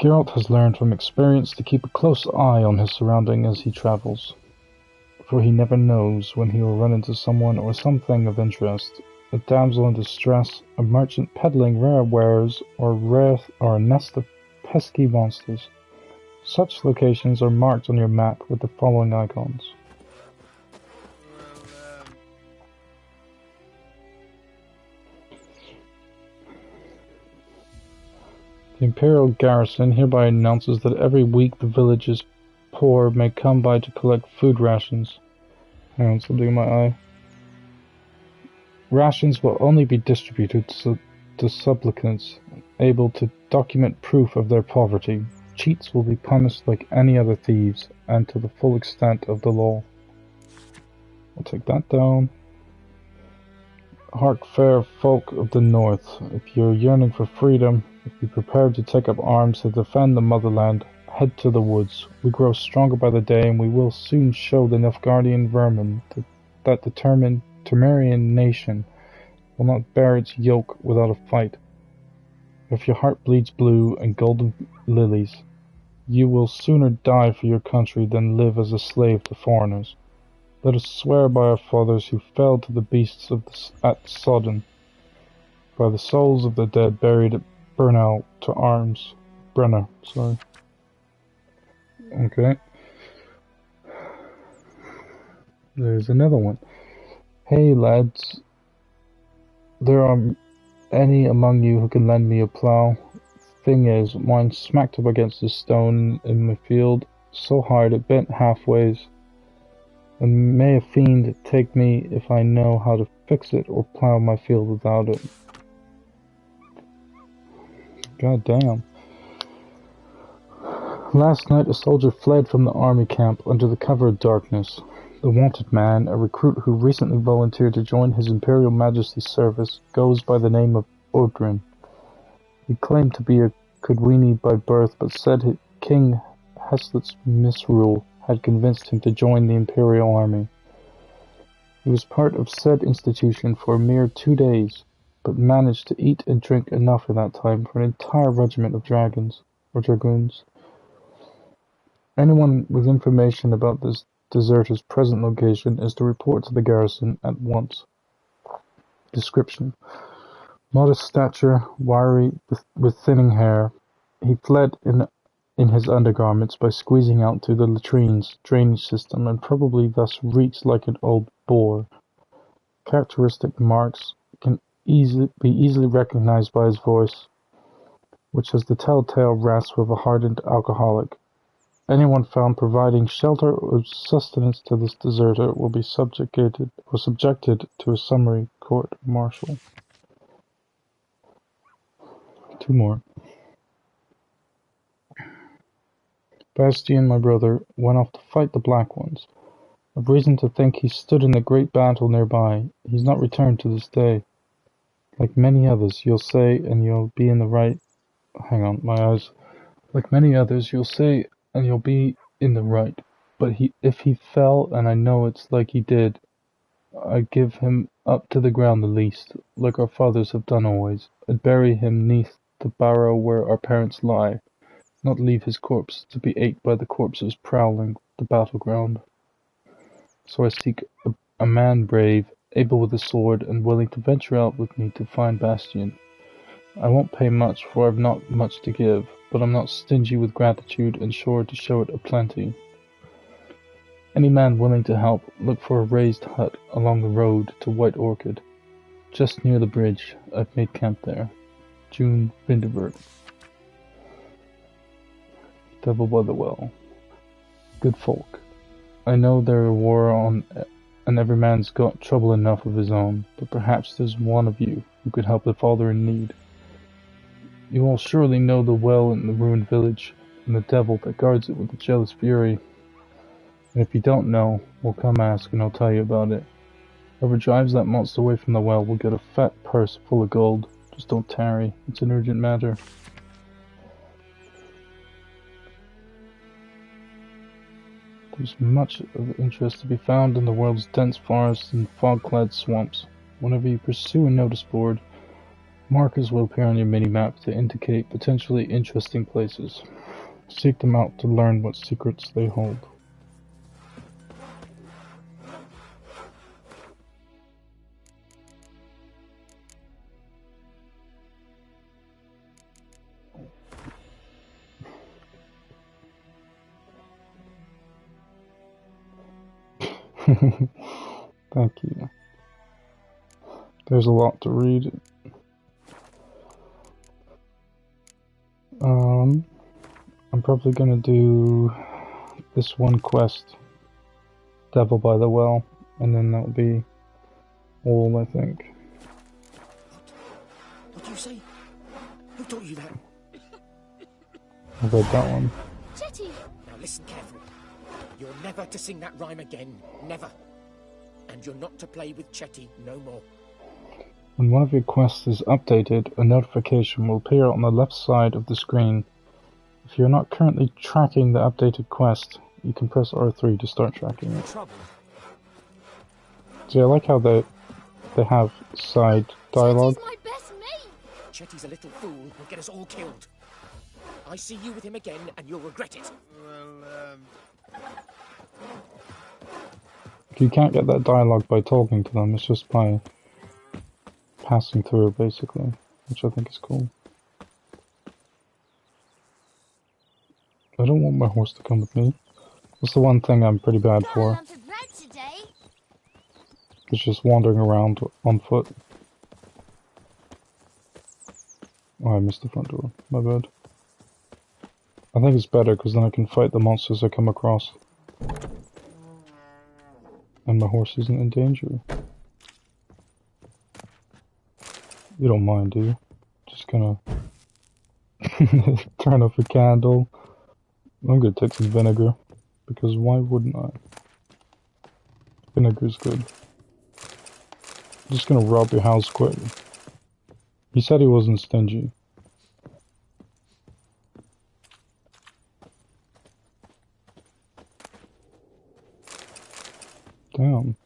Geralt has learned from experience to keep a close eye on his surroundings as he travels, for he never knows when he will run into someone or something of interest. A damsel in distress, a merchant peddling rare wares, or a nest of pesky monsters. Such locations are marked on your map with the following icons. The Imperial Garrison hereby announces that every week the village's poor may come by to collect food rations. Hang on, something in my eye. Rations will only be distributed to supplicants able to document proof of their poverty. Cheats will be punished like any other thieves, and to the full extent of the law. I'll take that down. Hark, fair folk of the north, if you're yearning for freedom, if you're prepared to take up arms to defend the motherland, head to the woods. We grow stronger by the day, and we will soon show the Nilfgaardian vermin that the Temerian nation will not bear its yoke without a fight. If your heart bleeds blue and golden lilies, you will sooner die for your country than live as a slave to foreigners. Let us swear by our fathers who fell to the beasts at Sodden, by the souls of the dead buried at Brenner to arms. Okay. There's another one. Hey lads, there are any among you who can lend me a plough? Thing is, mine smacked up against a stone in my field, so hard it bent halfways. And may a fiend take me if I know how to fix it or plough my field without it. God damn. Last night a soldier fled from the army camp under the cover of darkness. The wanted man, a recruit who recently volunteered to join His Imperial Majesty's service, goes by the name of Odrin. He claimed to be a Kudwini by birth, but said King Heslet's misrule had convinced him to join the Imperial Army. He was part of said institution for a mere 2 days, but managed to eat and drink enough in that time for an entire regiment of dragoons. Anyone with information about this deserter's present location is to report to the garrison at once. Description: modest stature, wiry, with thinning hair. He fled in his undergarments by squeezing out through the latrine's drainage system, and probably thus reeks like an old boar. Characteristic marks can be easily recognized by his voice, which has the telltale rasp of a hardened alcoholic. Anyone found providing shelter or sustenance to this deserter will be subjected to a summary court-martial. 2 more. Bastian, my brother, went off to fight the Black Ones. I've reason to think he stood in the great battle nearby. He's not returned to this day. Like many others, you'll say, and you'll be in the right... Hang on, my eyes. Like many others, you'll say, and you'll be in the right. But if he fell, and I know it's like he did, I'd give him up to the ground the least, like our fathers have done always. I'd bury him neath the barrow where our parents lie, not leave his corpse to be ate by the corpses prowling the battleground. So I seek a man brave, able with a sword, and willing to venture out with me to find Bastian. I won't pay much, for I've not much to give, but I'm not stingy with gratitude and sure to show it aplenty. Any man willing to help, look for a raised hut along the road to White Orchid, just near the bridge. I've made camp there. June Vinderberg. Devil by the Well. Good folk. I know there are war on, and every man's got trouble enough of his own, but perhaps there's one of you who could help the father in need. You all surely know the well in the ruined village, and the devil that guards it with a jealous fury. And if you don't know, well, come ask and I'll tell you about it. Whoever drives that monster away from the well will get a fat purse full of gold. Just don't tarry, it's an urgent matter. There's much of interest to be found in the world's dense forests and fog-clad swamps. Whenever you pursue a notice board, markers will appear on your mini-map to indicate potentially interesting places. Seek them out to learn what secrets they hold. Thank you. There's a lot to read. I'm probably gonna do this one quest, Devil by the Well, and then that'll be all, I think. What do you say? Who taught you that? I read that one. Chetty! Now listen carefully. You're never to sing that rhyme again. Never. And you're not to play with Chetty no more. When one of your quests is updated, a notification will appear on the left side of the screen. If you're not currently tracking the updated quest, you can press R3 to start tracking it. See, I like how they have side dialogue. Chetty's my best mate! Chetty's a little fool who'll get us all killed. I see you with him again, and you'll regret it. You can't get that dialogue by talking to them, it's just by passing through, basically, which I think is cool. I don't want my horse to come with me. That's the one thing I'm pretty bad for. It's just wandering around on foot. Oh, I missed the front door. My bad. I think it's better because then I can fight the monsters I come across. And my horse isn't in danger. You don't mind, do you? Just gonna turn off a candle. I'm gonna take some vinegar, because why wouldn't I? Vinegar's good. I'm just gonna rob your house quick. He said he wasn't stingy. Damn.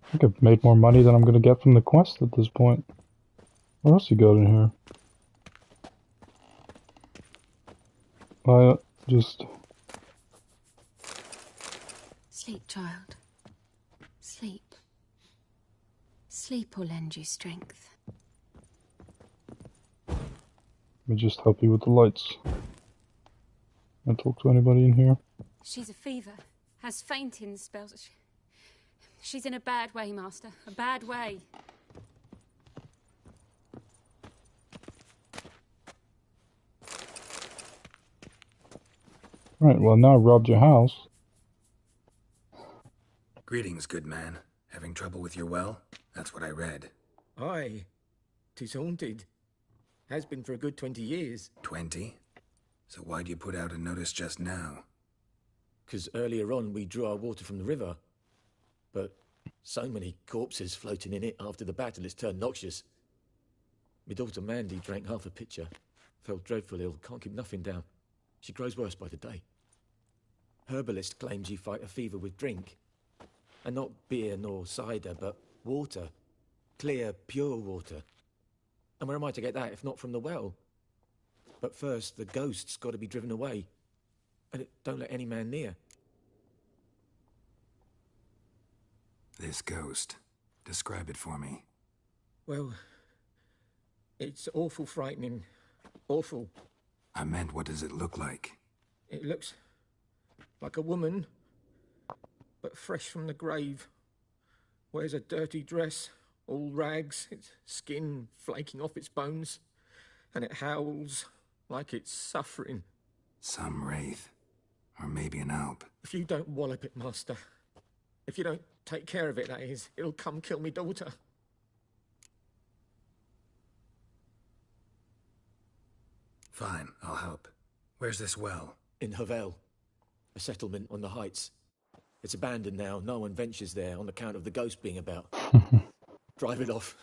I think I've made more money than I'm gonna get from the quest at this point. What else you got in here? Just... Sleep, child. Sleep. Sleep will lend you strength. Let me just help you with the lights. Can I talk to anybody in here? She's a fever. Has fainting spells. She's in a bad way, Master. A bad way. Right, well now I've robbed your house. Greetings, good man. Having trouble with your well? That's what I read. Aye. 'Tis haunted. Has been for a good 20 years. 20? So why'd you put out a notice just now? 'Cause earlier on we drew our water from the river. But so many corpses floating in it after the battle it's turned noxious. My daughter Mandy drank half a pitcher. Fell dreadful ill, can't keep nothing down. She grows worse by the day. Herbalist claims you fight a fever with drink. And not beer nor cider, but water. Clear, pure water. And where am I to get that if not from the well? But first, the ghost's got to be driven away. And it don't let any man near. This ghost. Describe it for me. Well, it's awful frightening. Awful. I meant, what does it look like? It looks like a woman, but fresh from the grave. Wears a dirty dress, all rags, its skin flaking off its bones, and it howls like it's suffering. Some wraith. Or maybe an alp. If you don't wallop it, Master, if you don't take care of it, that is, it'll come kill me daughter. Fine, I'll help. Where's this well? In Havel, a settlement on the heights. It's abandoned now. No one ventures there on account of the ghost being about. Drive it off.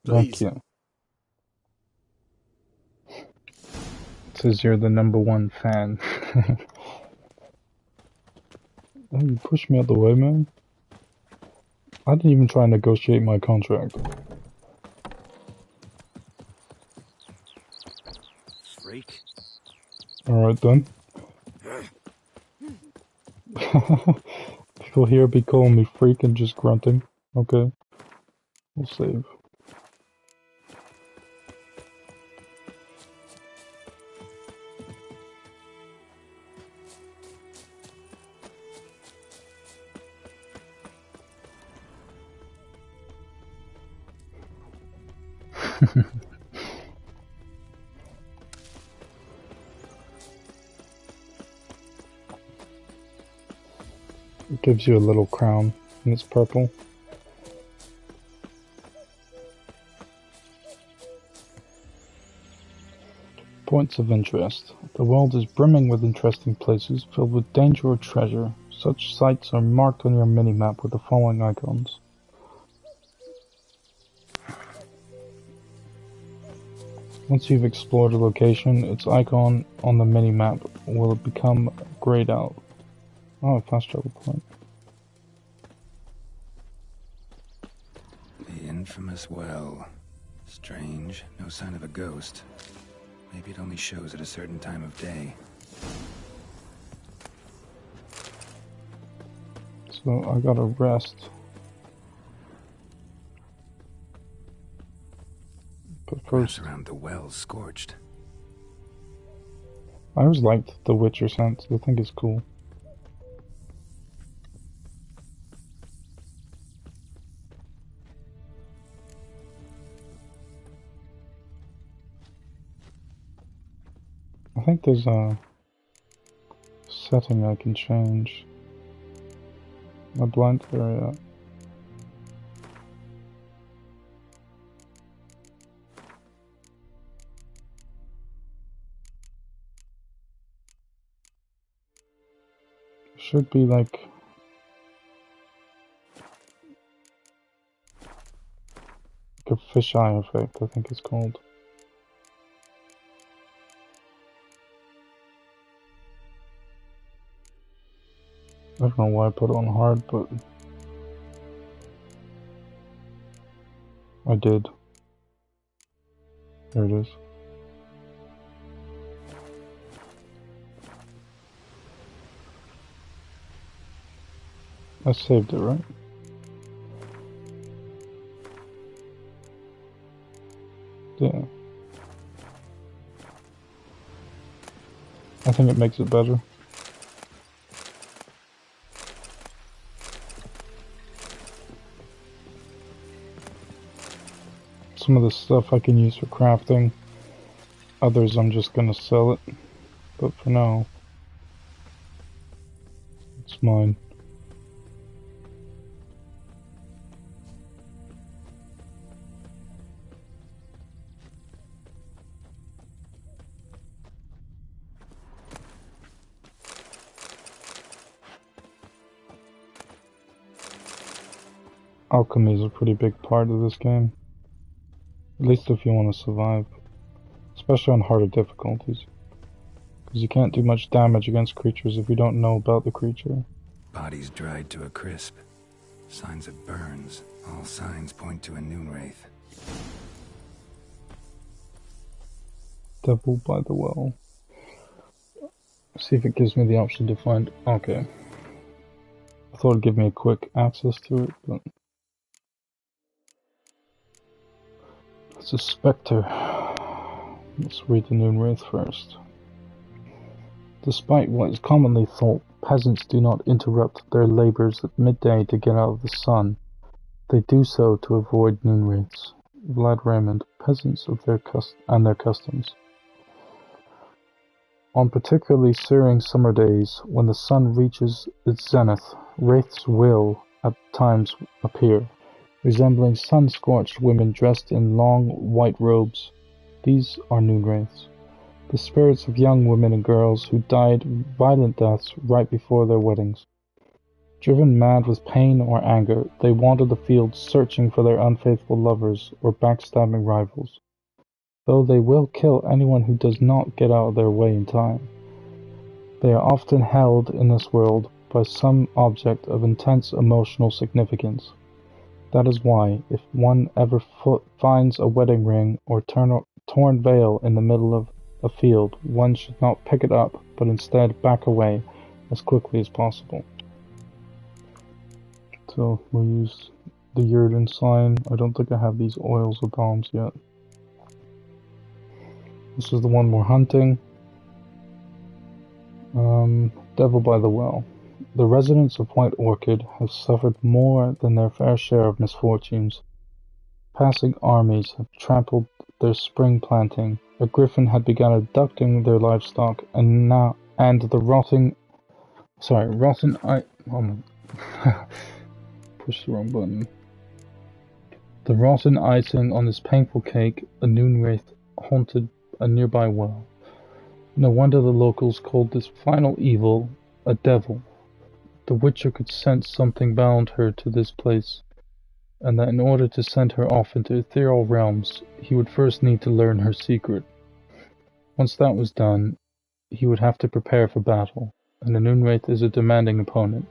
Please. Thank you. It says you're the #1 fan. Oh, you pushed me out the way, man. I didn't even try and negotiate my contract. Freak. Alright then. People here be calling me freak and just grunting. Okay. We'll save. It gives you a little crown, and it's purple. Points of interest. The world is brimming with interesting places filled with danger or treasure. Such sites are marked on your mini-map with the following icons. Once you've explored a location, its icon on the mini-map will become grayed out. Oh, a fast travel point. The infamous well. Strange. No sign of a ghost. Maybe it only shows at a certain time of day. So I gotta rest. But first, around the well scorched. I always liked the Witcher sense. I think it's cool. I think there's a setting I can change. My blind area. Should be like a fisheye effect, I think it's called. I don't know why I put it on hard, but I did. There it is. I saved it, right? Yeah. I think it makes it better. Some of the stuff I can use for crafting. Others I'm just gonna sell it. But for now, it's mine. Alchemy is a pretty big part of this game. At least if you want to survive. Especially on harder difficulties. Because you can't do much damage against creatures if you don't know about the creature. Bodies dried to a crisp. Signs of burns. All signs point to a Noonwraith. Devil by the well. See if it gives me the option to find... Okay. I thought it'd give me a quick access to it, but... It's a spectre. Let's read the Noonwraith first. Despite what is commonly thought, peasants do not interrupt their labors at midday to get out of the sun. They do so to avoid Noonwraiths. Vlad Raymond, Peasants of their Customs. On particularly searing summer days, when the sun reaches its zenith, wraiths will, at times, appear, resembling sun-scorched women dressed in long, white robes. These are Noonwraiths, the spirits of young women and girls who died violent deaths right before their weddings. Driven mad with pain or anger, they wander the fields searching for their unfaithful lovers or backstabbing rivals, though they will kill anyone who does not get out of their way in time. They are often held in this world by some object of intense emotional significance. That is why, if one ever finds a wedding ring or torn veil in the middle of a field, one should not pick it up, but instead back away as quickly as possible. So we'll use the Yurden sign. I don't think I have these oils or bombs yet. This is the one we're hunting. Devil by the Well. The residents of White Orchid have suffered more than their fair share of misfortunes. Passing armies have trampled their spring planting. A griffin had begun abducting their livestock, and the rotten push the wrong button. The rotten icing on this painful cake, a noon wraith haunted a nearby well. No wonder the locals called this final evil a devil. The Witcher could sense something bound her to this place, and that in order to send her off into ethereal realms, he would first need to learn her secret. Once that was done, he would have to prepare for battle, and the Noonwraith is a demanding opponent.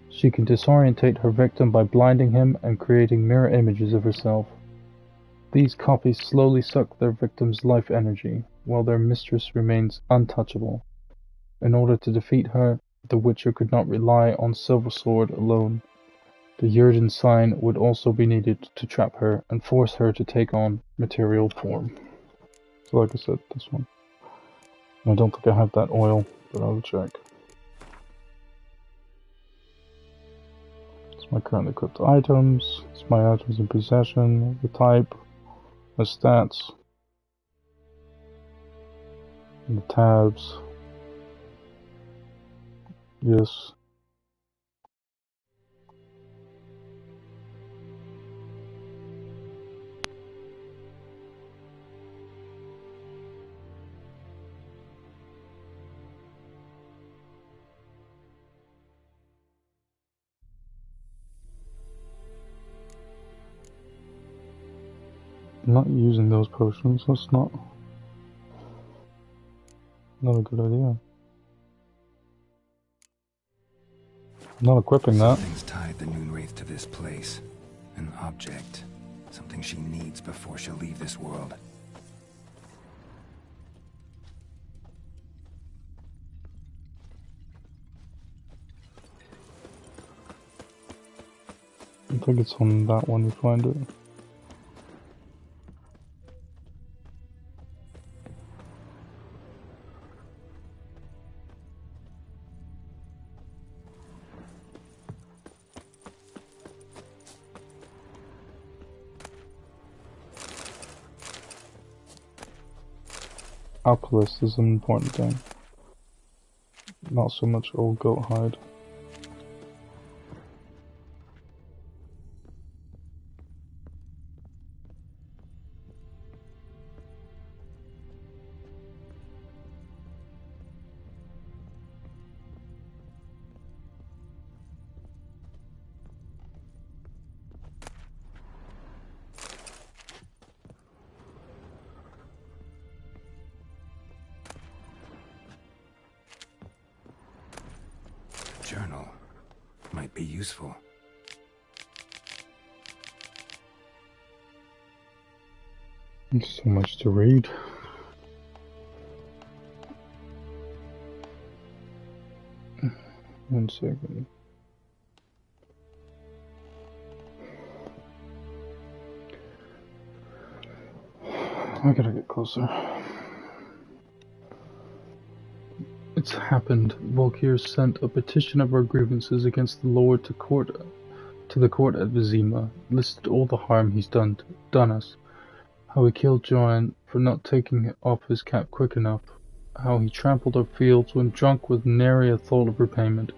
She can disorientate her victim by blinding him and creating mirror images of herself. These copies slowly suck their victim's life energy, while their mistress remains untouchable. In order to defeat her, the Witcher could not rely on Silver Sword alone. The Jurgen sign would also be needed to trap her and force her to take on material form. So like I said, this one. I don't think I have that oil, but I'll check. It's my currently equipped items, it's my items in possession, the type, the stats, and the tabs. Yes. I'm not using those potions, that's not a good idea. I'm not equipping that. Something's tied the Noonwraith to this place. An object. Something she needs before she'll leave this world. I think it's on that one you find it. Alkalist is an important thing. Not so much old goat hide. Journal might be useful. There's so much to read. One second. I gotta get closer. It's happened. Volkir sent a petition of our grievances against the Lord to the court at Vizima, listed all the harm he's done us. How he killed Joran for not taking off his cap quick enough. How he trampled our fields when drunk with nary a thought of repayment.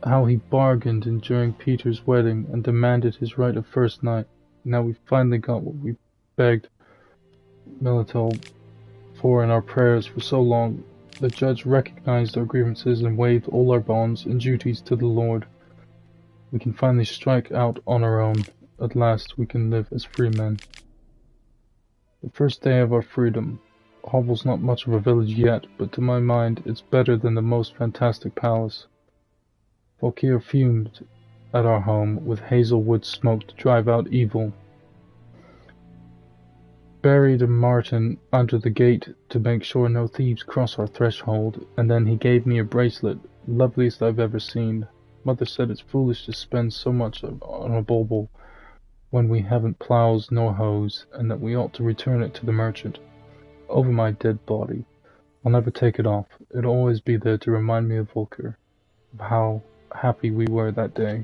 How he bargained during Peter's wedding and demanded his right of first night. Now we finally got what we begged Melitol for in our prayers for so long. The judge recognized our grievances and waived all our bonds and duties to the Lord. We can finally strike out on our own. At last we can live as free men. The first day of our freedom. Hovel's not much of a village yet, but to my mind it's better than the most fantastic palace. Volkir fumed at our home with hazelwood smoke to drive out evil. Buried a marten under the gate to make sure no thieves cross our threshold, and then he gave me a bracelet, loveliest I've ever seen. Mother said it's foolish to spend so much on a bauble when we haven't plows nor hoes, and that we ought to return it to the merchant. Over my dead body. I'll never take it off. It'll always be there to remind me of Volker, of how happy we were that day.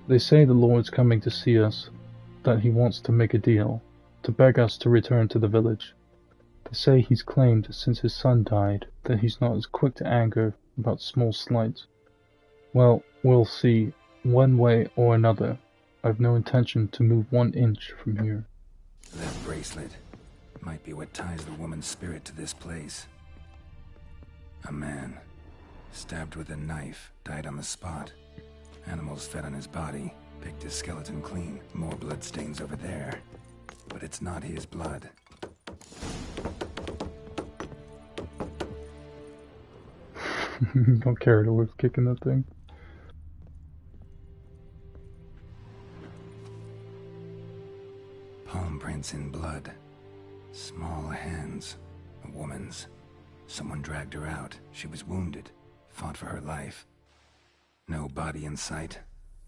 They say the Lord's coming to see us, that he wants to make a deal, to beg us to return to the village. They say he's claimed since his son died that he's not as quick to anger about small slights. Well, we'll see. One way or another, I've no intention to move 1 inch from here. That bracelet might be what ties the woman's spirit to this place. A man, stabbed with a knife, died on the spot. Animals fed on his body, picked his skeleton clean. More bloodstains over there. But it's not his blood. Don't carry it away with kicking that thing. Palm prints in blood. Small hands. A woman's. Someone dragged her out. She was wounded. Fought for her life. No body in sight,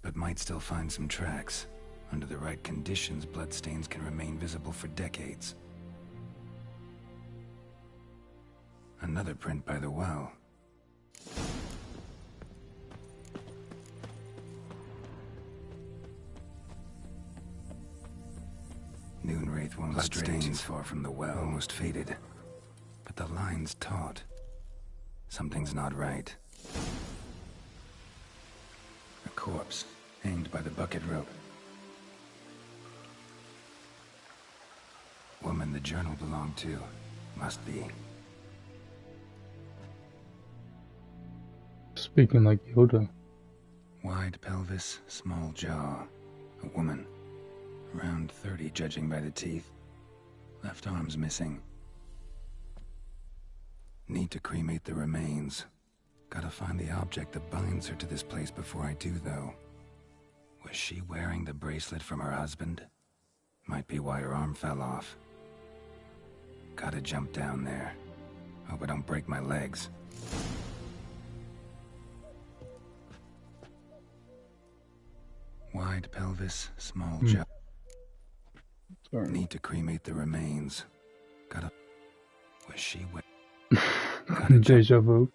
but might still find some tracks. Under the right conditions, bloodstains can remain visible for decades. Another print by the well. Noonwraith won't stray too far from the well, almost faded. But the line's taut. Something's not right. A corpse, hanged by the bucket rope. Woman the journal belonged to. Must be. Speaking like Yoda. Wide pelvis, small jaw. A woman. Around 30, judging by the teeth. Left arm's missing. Need to cremate the remains. Gotta find the object that binds her to this place before I do, though. Was she wearing the bracelet from her husband? Might be why her arm fell off. Gotta jump down there. Hope I don't break my legs. Wide pelvis, small jaw. Sorry. Need to cremate the remains. Gotta... Was she Deja vu.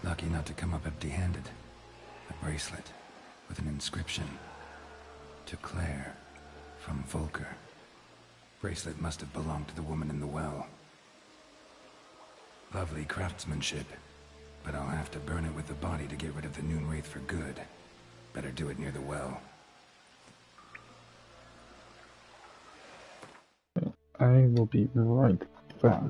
Lucky not to come up empty-handed. A bracelet with an inscription. To Claire, from Volker. Bracelet must have belonged to the woman in the well. Lovely craftsmanship, but I'll have to burn it with the body to get rid of the Noonwraith for good. Better do it near the well. I will be right back.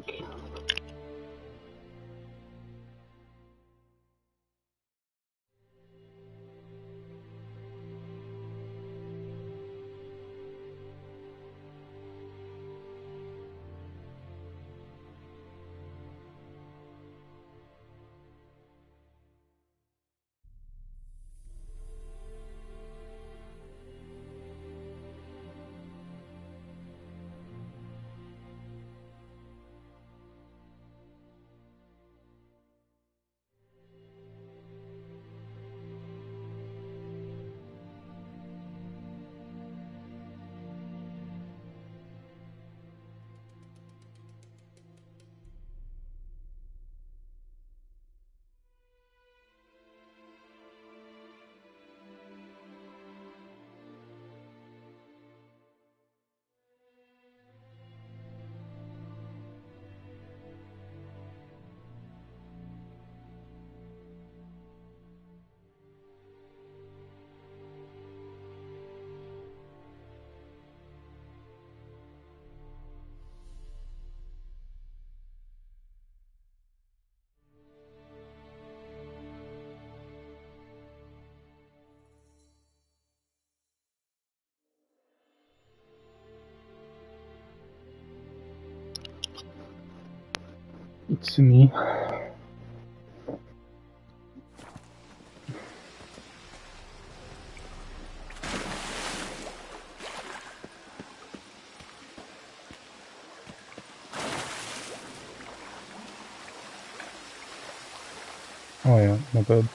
It's me. Oh yeah, my bad.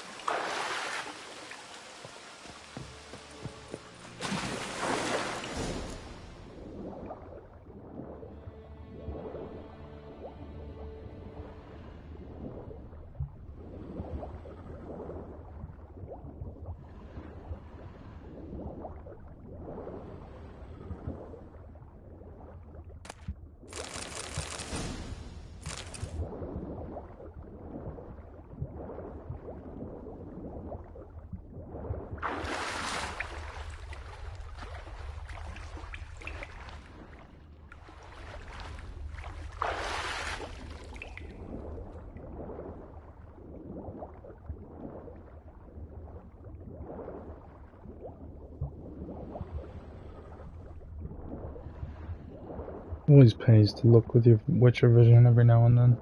Always pays to look with your Witcher vision every now and then.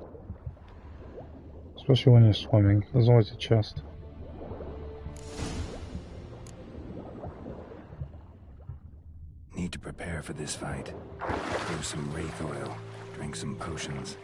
Especially when you're swimming. There's always a chest. Need to prepare for this fight. Brew some wraith oil. Drink some potions.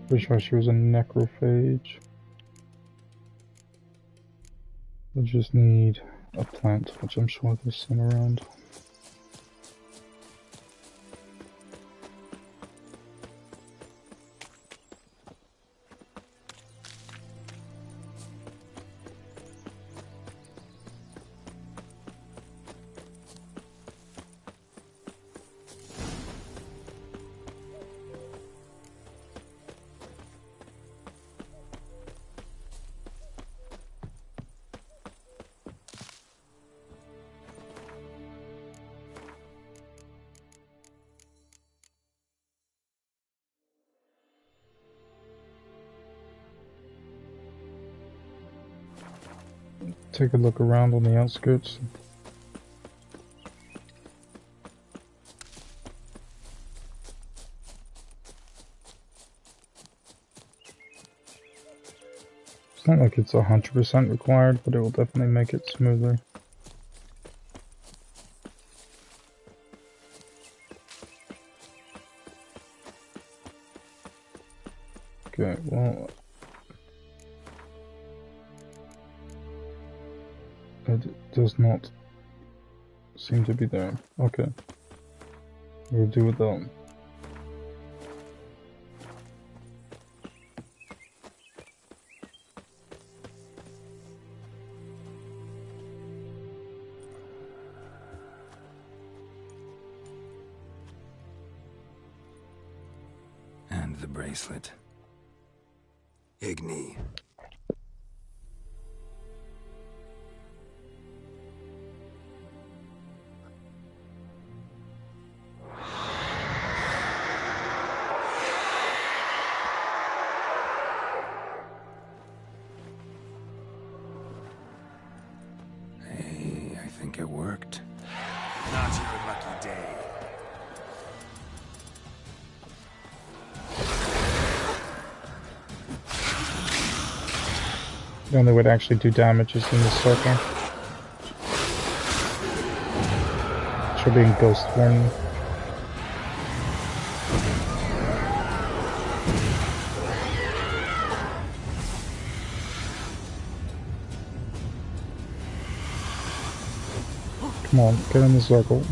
Pretty sure she was a necrophage. We just need a plant, which I'm sure there's some around. Take a look around on the outskirts. It's not like it's 100% required, but it will definitely make it smoother. Okay, well... It does not seem to be there. Okay. We'll do it then. And the bracelet. Igni. It worked. Not your lucky day. The only way to actually do damage is in the circle. Should be in Ghost Warning. Come on, get in the circle.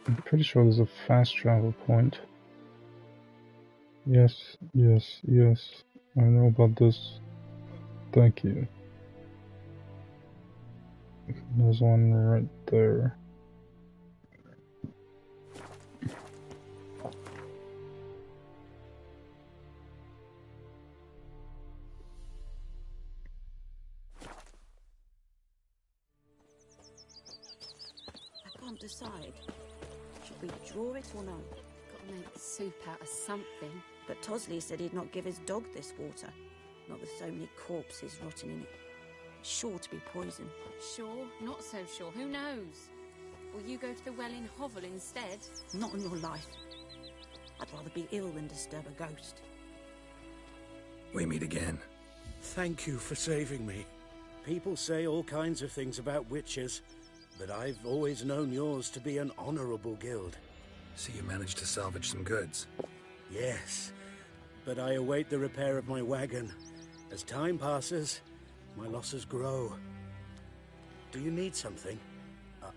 I'm pretty sure there's a fast travel point. Yes, yes, yes. I know about this. Thank you. There's one right there. I can't decide. Should we draw it or no? Got to make soup out of something. But Tosley said he'd not give his dog this water. Not with so many corpses rotting in it. It's sure to be poison. Sure, not so sure. Who knows? Will you go to the well in Hovel instead? Not on your life. I'd rather be ill than disturb a ghost. We meet again. Thank you for saving me. People say all kinds of things about witches, but I've always known yours to be an honorable guild. So you managed to salvage some goods? Yes, but I await the repair of my wagon. As time passes, my losses grow. Do you need something?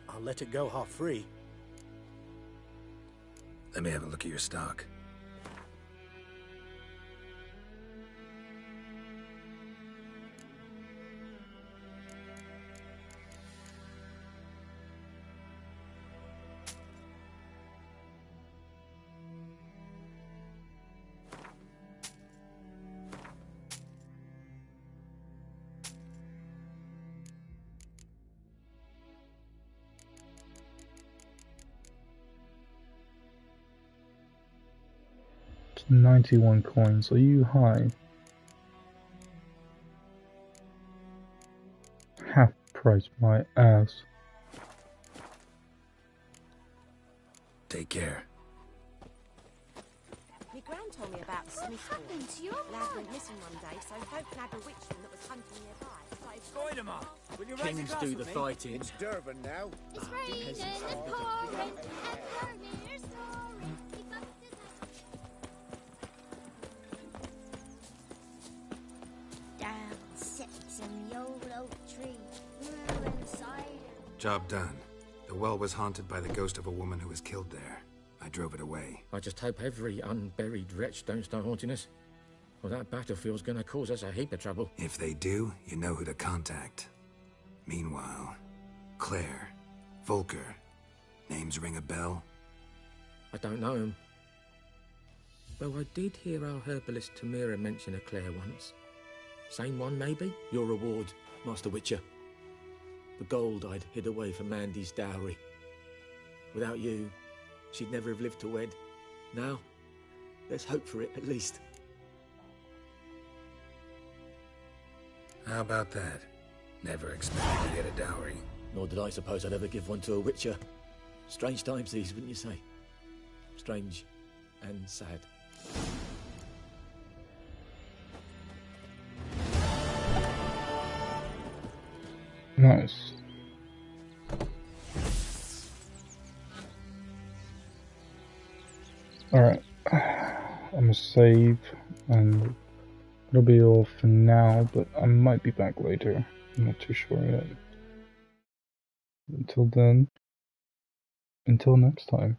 I'll let it go half-free. Let me have a look at your stock. It's 91 coins. Are you high? Half price, my ass. Take care. My gran told me about the Smith boy. Lad went missing one day, so folk nabbed a witchman that was hunting nearby. Spider-Man, will you raise a Kings glass do with the me? fighting. It's Durban now. It's raining and pouring and burning your story. Down sits in the old oak tree, brew inside. Job done. The well was haunted by the ghost of a woman who was killed there. I drove it away. I just hope every unburied wretch don't start haunting us. Well, that battlefield's gonna cause us a heap of trouble. If they do, you know who to contact. Meanwhile, Claire, Volker, names ring a bell? I don't know him. Though I did hear our herbalist Tamira mention a Claire once. Same one, maybe? Your reward, Master Witcher. The gold I'd hid away for Mandy's dowry. Without you, she'd never have lived to wed. Now, there's hope for it, at least. How about that? Never expected to get a dowry. Nor did I suppose I'd ever give one to a Witcher. Strange times these, wouldn't you say? Strange and sad. Nice. Alright. I'm gonna save and it'll be all for now, but I might be back later. I'm not too sure yet. Until then, until next time.